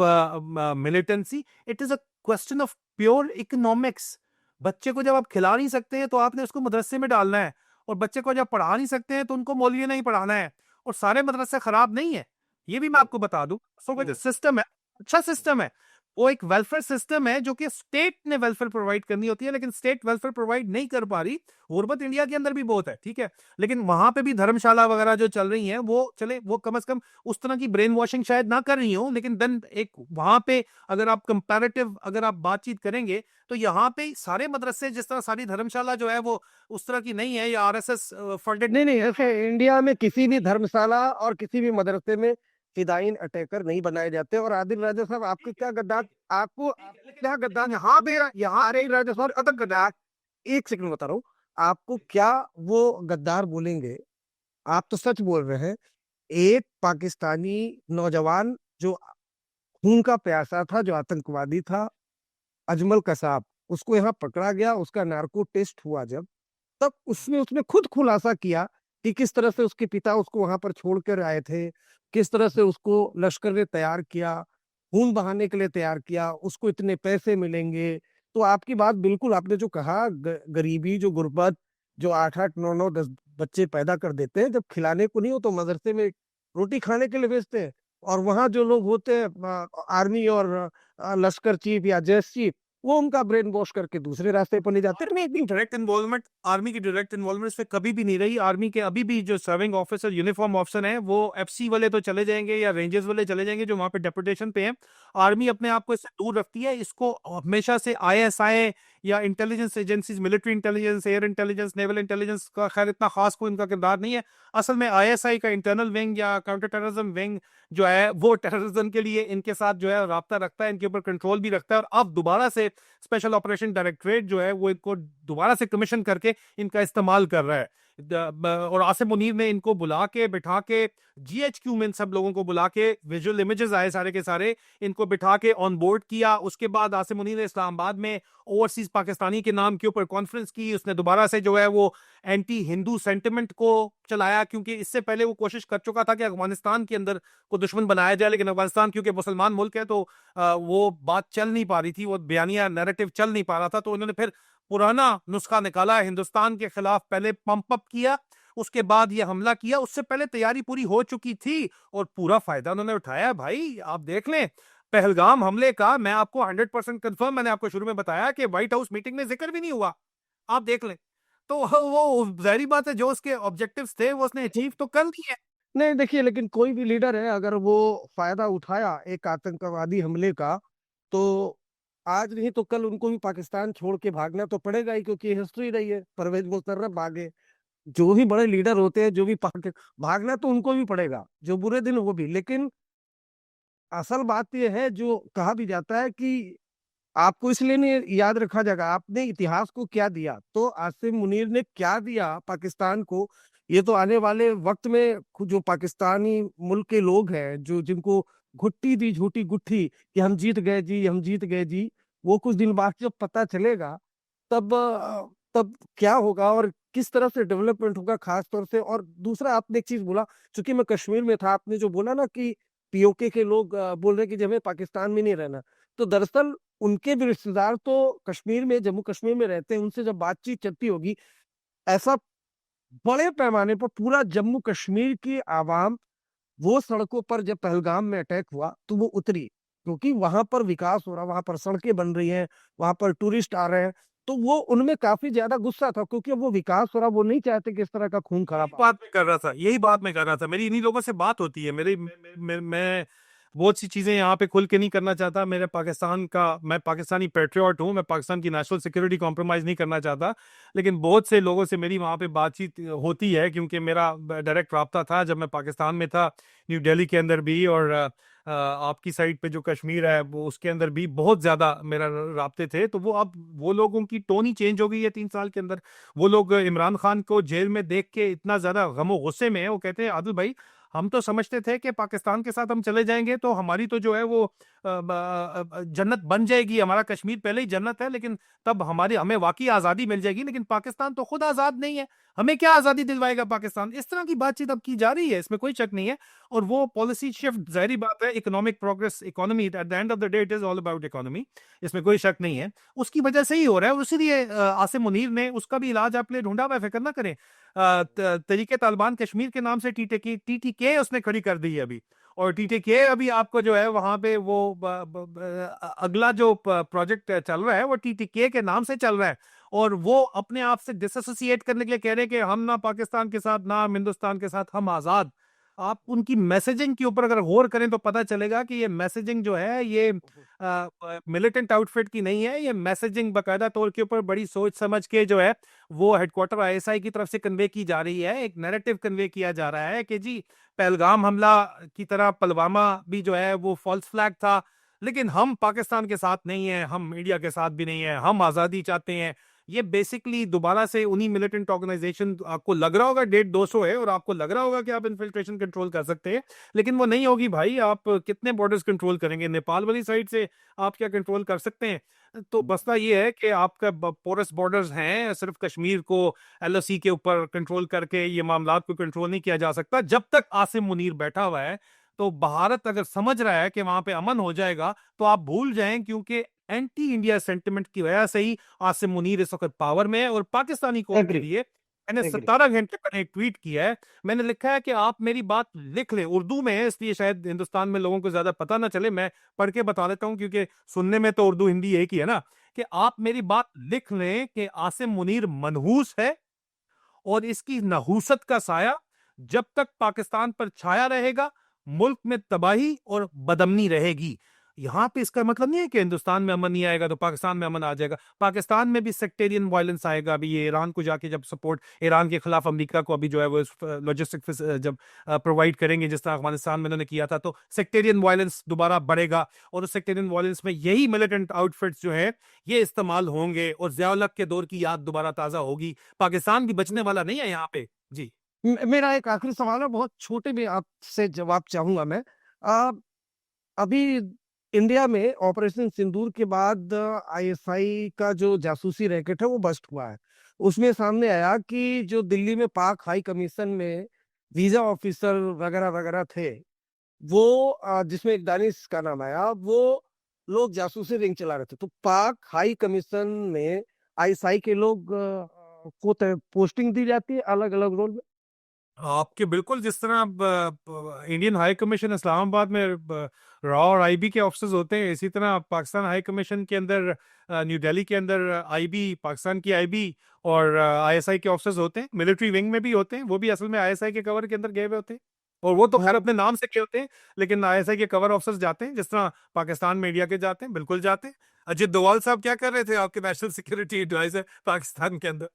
militancy, it is a question of pure economics. बच्चे को जब आप खिला नहीं सकते हैं तो आपने उसको मदरसे में डालना है, और बच्चे को जब पढ़ा नहीं सकते हैं तो उनको मौलवी नहीं पढ़ाना है। और सारे मदरसे खराब नहीं है, ये भी मैं आपको बता दूं। सो सिस्टम है, अच्छा सिस्टम है, वो एक वेलफेयर सिस्टम है जो कि स्टेट ने वेलफेयर प्रोवाइड करनी होती है, लेकिन स्टेट वेलफेयर प्रोवाइड नहीं कर पा रही। गुर्बत इंडिया के अंदर भी बहुत है, ठीक है, लेकिन वहां पे भी धर्मशाला वगैरह जो चल रही हैं वो चले, वो कम से कम उस तरह की ब्रेन वॉशिंग शायद ना कर रही हो, लेकिन देन एक वहां पे अगर आप कंपैरेटिव अगर आप बातचीत करेंगे तो यहाँ पे सारे मदरसे, जिस तरह सारी धर्मशाला जो है वो उस तरह की नहीं है, या आरएसएस फंडेड। नहीं नहीं, ऐसे इंडिया में किसी भी धर्मशाला और किसी भी मदरसे में फिदायीन अटैकर नहीं बनाए जाते। और आदिल राजा साहब, आपको क्या गद्दार, आपको क्या गद्दार यहाँ पे, यहाँ अरे राजा साहब अदब गद्दार, एक सेकंड बता रहा हूँ आपको, क्या वो गद्दार बोलेंगे? आप तो सच बोल रहे हैं। एक पाकिस्तानी नौजवान जो खून का प्यासा था, जो आतंकवादी था, अजमल कसाब, उसको यहाँ पकड़ा गया, उसका नार्को टेस्ट हुआ जब, तब उसने उसने खुद खुलासा किया कि किस तरह से उसके पिता उसको वहां पर छोड़ कर आए थे, किस तरह से उसको लश्कर ने तैयार किया, खून बहाने के लिए तैयार किया, उसको इतने पैसे मिलेंगे। तो आपकी बात बिल्कुल, आपने जो कहा, गरीबी, जो गुर्बत, जो 8 8 9 9 10 बच्चे पैदा कर देते हैं, जब खिलाने को नहीं हो तो मदरसे में रोटी खाने के लिए भेजते हैं। और वहां जो लोग होते हैं, आर्मी और लश्कर चीफ या जैश चीफ, वो उनका ब्रेन वॉश करके दूसरे रास्ते पर ले जाते हैं। आर्मी की डायरेक्ट इन्वॉल्वमेंट, आर्मी की डायरेक्ट इन्वॉल्वमेंट इसमें कभी भी नहीं रही। आर्मी के अभी भी जो सर्विंग ऑफिसर, यूनिफॉर्म ऑफिसर हैं, वो एफसी वाले तो चले जाएंगे या रेंजर्स वाले चले जाएंगे जो वहां पे डेपुटेशन पे हैं। आर्मी अपने आप को इससे दूर रखती है। इसको हमेशा से आईएसआई या intelligence agencies, military intelligence, air intelligence, naval intelligence का खैर इतना खास कोई इनका किरदार नहीं है। असल में आईएसआई का इंटरनल विंग या काउंटर टेररिज्म विंग जो है वो टेररिज्म के लिए इनके साथ जो है राब्ता रखता है, इनके ऊपर कंट्रोल भी रखता है। और अब दोबारा से स्पेशल ऑपरेशन डायरेक्टरेट जो है वो इनको दोबारा से कमीशन करके इनका इस्तेमाल कर रहा है। और आसिम मुनीर ने इनको बुला के बिठा के, जीएचक्यू में इन सब लोगों को बुला के, विजुअल इमेजेस आए सारे के सारे, इनको बिठा के ऑन बोर्ड किया। उसके बाद आसिम मुनीर ने इस्लामाबाद में ओवरसीज पाकिस्तानी के नाम के ऊपर कॉन्फ्रेंस की। उसने दोबारा से जो है वो एंटी हिंदू सेंटिमेंट को चलाया, क्योंकि इससे पहले वो कोशिश कर चुका था कि अफगानिस्तान के अंदर को दुश्मन बनाया जाए, लेकिन अफगानिस्तान क्योंकि मुसलमान मुल्क है तो वो बात चल नहीं पा रही थी, वो बयानिया नैरेटिव चल नहीं पा रहा था। तो उन्होंने फिर पुराना नुस्खा निकाला, हिंदुस्तान के खिलाफ पहले पंप अप किया, उसके बाद ये हमला किया। उससे पहले तैयारी पूरी हो चुकी थी और पूरा फायदा उन्होंने उठाया। भाई आप देख लें पहलगाम हमले का, मैं आपको 100% कंफर्म, मैंने आपको शुरू में बताया कि व्हाइट हाउस मीटिंग में जिक्र भी नहीं हुआ, आप देख लें। तो वो जाहिर बात है जो उसके ऑब्जेक्टिव्स थे वो उसने अचीव तो कर लिए। नहीं देखिए, लेकिन कोई भी लीडर है, अगर वो फायदा उठाया एक आतंकवादी हमले का, तो आज नहीं तो कल उनको भी पाकिस्तान छोड़ के भागना तो पड़ेगा ही, क्योंकि हिस्ट्री रही है, परवेज मुशर्रफ भागे, जो भी बड़े लीडर होते हैं, जो भी भागना तो उनको भी पड़ेगा, जो बुरे दिन वो भी। लेकिन असल बात यह है, जो कहा भी जाता है कि आपको इसलिए नहीं याद रखा जाएगा आपने इतिहास को क्या दिया, तो आसिम मुनीर ने क्या दिया पाकिस्तान को, ये तो आने वाले वक्त में जो पाकिस्तानी मुल्क के लोग हैं, जो जिनको घुट्टी दी, झूठी गुट्ठी कि हम जीत गए जी, हम जीत गए जी, वो कुछ दिन बाद जब पता चलेगा, तब तब क्या होगा और किस तरह से डेवलपमेंट होगा, खास तौर से। और दूसरा, आपने एक चीज बोला, चूंकि मैं कश्मीर में था, आपने जो बोला ना कि पीओके के लोग बोल रहे कि जब हमें पाकिस्तान में नहीं रहना, तो दरअसल उनके भी रिश्तेदार तो कश्मीर में, जम्मू कश्मीर में रहते हैं, उनसे जब बातचीत चलती होगी, ऐसा बड़े पैमाने पर पूरा जम्मू कश्मीर की आवाम वो सड़कों पर जब पहलगाम में अटैक हुआ तो वो उतरी, क्योंकि वहां पर विकास हो रहा, वहां पर सड़कें बन रही हैं, वहां पर टूरिस्ट आ रहे हैं। तो वो उनमें काफी ज्यादा गुस्सा था, क्योंकि अब वो विकास हो रहा, वो नहीं चाहते कि इस तरह का खून यही खराबा हो। बात मैं कर रहा था, यही बात मैं कर रहा था। मेरी इन्हीं लोगों से बात होती है। मेरी मैं बहुत सी चीजें यहाँ पे खुल के नहीं करना चाहता। मेरे पाकिस्तान का, मैं पाकिस्तानी पेट्रियट हूँ, मैं पाकिस्तान की नेशनल सिक्योरिटी कॉम्प्रोमाइज नहीं करना चाहता। लेकिन बहुत से लोगों से मेरी वहाँ पे बातचीत होती है, क्योंकि मेरा डायरेक्ट राब्ता था जब मैं पाकिस्तान में था, न्यू दिल्ली के अंदर भी, और आपकी साइड पे जो कश्मीर है वो उसके अंदर भी बहुत ज्यादा मेरा राब्ते थे। तो वो अब वो लोगों की टोन ही चेंज हो गई है 3 साल के अंदर। वो लोग इमरान खान को जेल में देख के इतना ज्यादा गमो गुस्से में है, वो कहते हैं आदिल भाई, हम तो समझते थे कि पाकिस्तान के साथ हम चले जाएंगे तो हमारी तो जो है वो जन्नत बन जाएगी, हमारा कश्मीर पहले ही जन्नत है, लेकिन तब हमारी हमें वाकई आजादी मिल जाएगी। लेकिन पाकिस्तान तो खुद आजाद नहीं है, हमें क्या आजादी दिलवाएगा पाकिस्तान? इस तरह की बातचीत अब की जा रही है, इसमें कोई शक नहीं है। और वो पॉलिसी शिफ्ट, जाहिर बात है, economic progress, economy eight the end of the day it is all about economy, इसमें कोई शक नहीं है। उसकी वजह से ही हो रहा है। इसीलिए आसिम मुनीर ने उसका भी इलाज आपके लिए ढूंढा हुआ है, फिक्र ना करें। तरीके तालिबान कश्मीर के नाम से टीटीके उसने खड़ी कर दी है अभी। और टीटीके अभी आपको जो है वहां पे वो अगला जो प्रोजेक्ट चल रहा है वो टीटीके के नाम से चल रहा है। और वो अपने आप से डिसोसिएट करने के लिए कह रहे हैं कि हम ना पाकिस्तान के साथ ना हम हिंदुस्तान के साथ, हम आजाद। आप उनकी मैसेजिंग के ऊपर अगर गौर करें तो पता चलेगा कि ये मैसेजिंग जो है ये मिलिटेंट आउटफिट की नहीं है। ये मैसेजिंग बाकायदा तौर के ऊपर बड़ी सोच समझ के जो है वो हेडक्वार्टर आईएसआई की तरफ से कन्वे की जा रही है। एक नैरेटिव कन्वे किया जा रहा है कि जी पहलगाम हमला की तरह पुलवामा भी जो है वो फॉल्स फ्लैग था, लेकिन हम पाकिस्तान के साथ नहीं है, हम इंडिया के साथ भी नहीं है, हम आजादी चाहते हैं। ये बेसिकली दोबारा से उन्हीं मिलिटेंट ऑर्गेनाइजेशन, आपको लग रहा होगा 150-200 है और आपको लग रहा होगा कि आप इन्फिल्ट्रेशन कंट्रोल कर सकते हैं, लेकिन वो नहीं होगी भाई। आप कितने बॉर्डर्स कंट्रोल करेंगे? नेपाल वाली साइड से आप क्या कंट्रोल कर सकते हैं? तो मसला ये है कि आपका पोरस बॉर्डर्स हैं, सिर्फ कश्मीर को एलओसी के ऊपर कंट्रोल करके ये मामला को कंट्रोल नहीं किया जा सकता। जब तक आसिम मुनीर बैठा हुआ है, तो भारत अगर समझ रहा है कि वहां पे अमन हो जाएगा, तो आप भूल जाएं, क्योंकि एंटी इंडिया सेंटिमेंट की वजह से ही आसिम मुनीर इस वक्त पावर में है। और पाकिस्तानी कौम के एग्री, लिए मैंने एग्री। 17 घंटे पहले एक ट्वीट किया है। मैंने लिखा है कि आप मेरी बात लिख लें, उर्दू में है इसलिए शायद हिंदुस्तान में लोगों को ज्यादा पता ना चले, मैं पढ़ के बता देता हूं, क्योंकि सुनने में तो उर्दू हिंदी एक ही है ना। कि आप मेरी बात लिख लें कि आसिम मुनीर मनहूस है, और इसकी नहूसत का साया जब तक पाकिस्तान पर छाया रहेगा, मुल्क में तबाही और बदमनी रहेगी। यहां पे इसका मतलब नहीं है कि हिंदुस्तान में अमन नहीं आएगा तो पाकिस्तान में अमन आ जाएगा। पाकिस्तान में भी सेक्टेरियन वायलेंस आएगा। अभी ये ईरान को जाके जब सपोर्ट, ईरान के खिलाफ अमेरिका को अभी जो है वो लॉजिस्टिक जब प्रोवाइड करेंगे, जिस तरह अफगानिस्तान में उन्होंने किया था, तो सेक्टेरियन वायलेंस दोबारा बढ़ेगा। और उस सेक्टेरियन वायलेंस में यही मिलिटेंट आउटफिट्स जो है ये इस्तेमाल होंगे, और जिया-उल-हक के दौर की याद दोबारा ताजा होगी। पाकिस्तान भी बचने वाला नहीं है यहाँ पे। जी। मेरा एक आखिरी सवाल है, बहुत छोटे में आपसे जवाब चाहूंगा मैं। आ, अभी इंडिया में ऑपरेशन सिंदूर के बाद आईएसआई का जो जासूसी रैकेट है वो बस्ट हुआ है। उसमें सामने आया कि जो दिल्ली में पाक हाई कमीशन में वीजा ऑफिसर वगैरह वगैरह थे, वो जिसमें एक दानिश का नाम आया, वो लोग जासूसी रिंग चला रहे थे। तो पाक हाई कमीशन में आईएसआई के लोग को पोस्टिंग दी जाती है अलग अलग रोल में। आपके बिल्कुल, जिस तरह इंडियन हाई कमीशन इस्लामाबाद में रॉ और आईबी के ऑफिसर्स होते हैं, इसी तरह पाकिस्तान हाई कमीशन के अंदर न्यू दिल्ली के अंदर आईबी, पाकिस्तान की आईबी और आईएसआई के ऑफिसर्स होते हैं। मिलिट्री विंग में भी होते हैं, वो भी असल में आईएसआई के कवर के अंदर गए हुए होते हैं। और वो तो खैर अपने नाम से गए होते हैं, लेकिन आईएसआई के कवर ऑफिसर्स जाते हैं, जिस तरह पाकिस्तान में इंडिया के जाते हैं, बिल्कुल जाते हैं। अजित डोवाल साहब क्या कर रहे थे, आपके नेशनल सिक्योरिटी एडवाइजर पाकिस्तान के अंदर?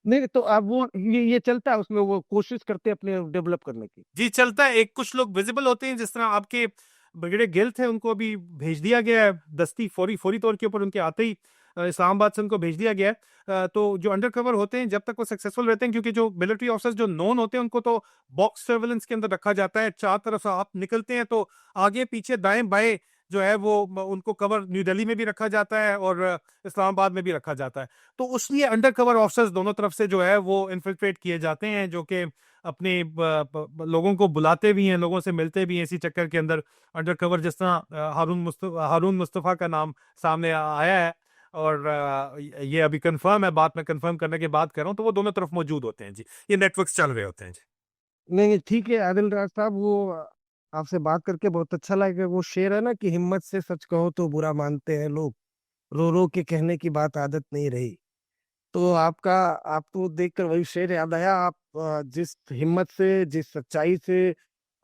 नहीं तो अब वो ये चलता है, उसमें वो कोशिश करते हैं अपने डेवलप करने की। जी चलता है। एक कुछ लोग विजिबल होते हैं, जिस तरह आपके ब्रिगेडियर गिल थे, उनको अभी भेज दिया गया है दस्ती, फौरी फौरी तौर के ऊपर उनके आते ही इस्लामाबाद से उनको भेज दिया गया है। तो जो अंडर कवर होते हैं जब तक वो सक्सेसफुल रहते हैं, क्योंकि जो मिलिट्री ऑफिसर्स जो नोन होते हैं उनको तो बॉक्स सर्वेलेंस के अंदर रखा जाता है। चार तरफ से आप निकलते हैं तो आगे पीछे दाएं बाएं जो है वो उनको कवर न्यू दिल्ली में भी रखा जाता है और इस्लामाबाद में भी रखा जाता है। तो उसलिए अंडर कवर ऑफिसर्स दोनों तरफ से जो है वो इन्फिल्ट्रेट किए जाते हैं, जो कि अपने लोगों को बुलाते भी हैं, लोगों से मिलते भी हैं इसी चक्कर के अंदर अंडर कवर। जिस तरह हारून मुस्तफा का नाम सामने आया है, और ये अभी कंफर्म है, बात मैं कंफर्म करने के बाद कर रहा हूँ, तो वो दोनों तरफ मौजूद होते हैं जी। ये नेटवर्क्स चल रहे होते हैं जी। नहीं ठीक है आदिल राज साहब, वो आपसे बात करके बहुत अच्छा लगा। वो शेर है ना कि हिम्मत से सच कहो तो बुरा मानते हैं लोग, रो रो के कहने की बात आदत नहीं रही। तो आपको देखकर वही शेर याद आया। आप जिस हिम्मत से, जिस सच्चाई से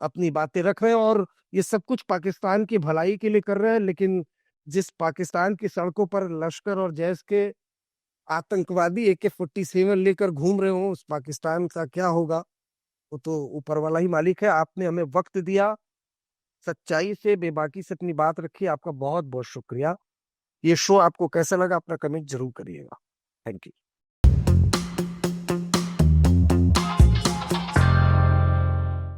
अपनी बातें रख रहे हैं, और ये सब कुछ पाकिस्तान की भलाई के लिए कर रहे हैं, लेकिन जिस पाकिस्तान की सड़कों पर लश्कर और जैश के आतंकवादी AK-47 लेकर घूम रहे हो, उस पाकिस्तान का क्या होगा? वो तो ऊपर वाला ही मालिक है। आपने हमें वक्त दिया, सच्चाई से, बेबाकी से अपनी बात रखी। आपका बहुत बहुत शुक्रिया। ये शो आपको कैसा लगा, अपना कमेंट जरूर करिएगा। Thank you.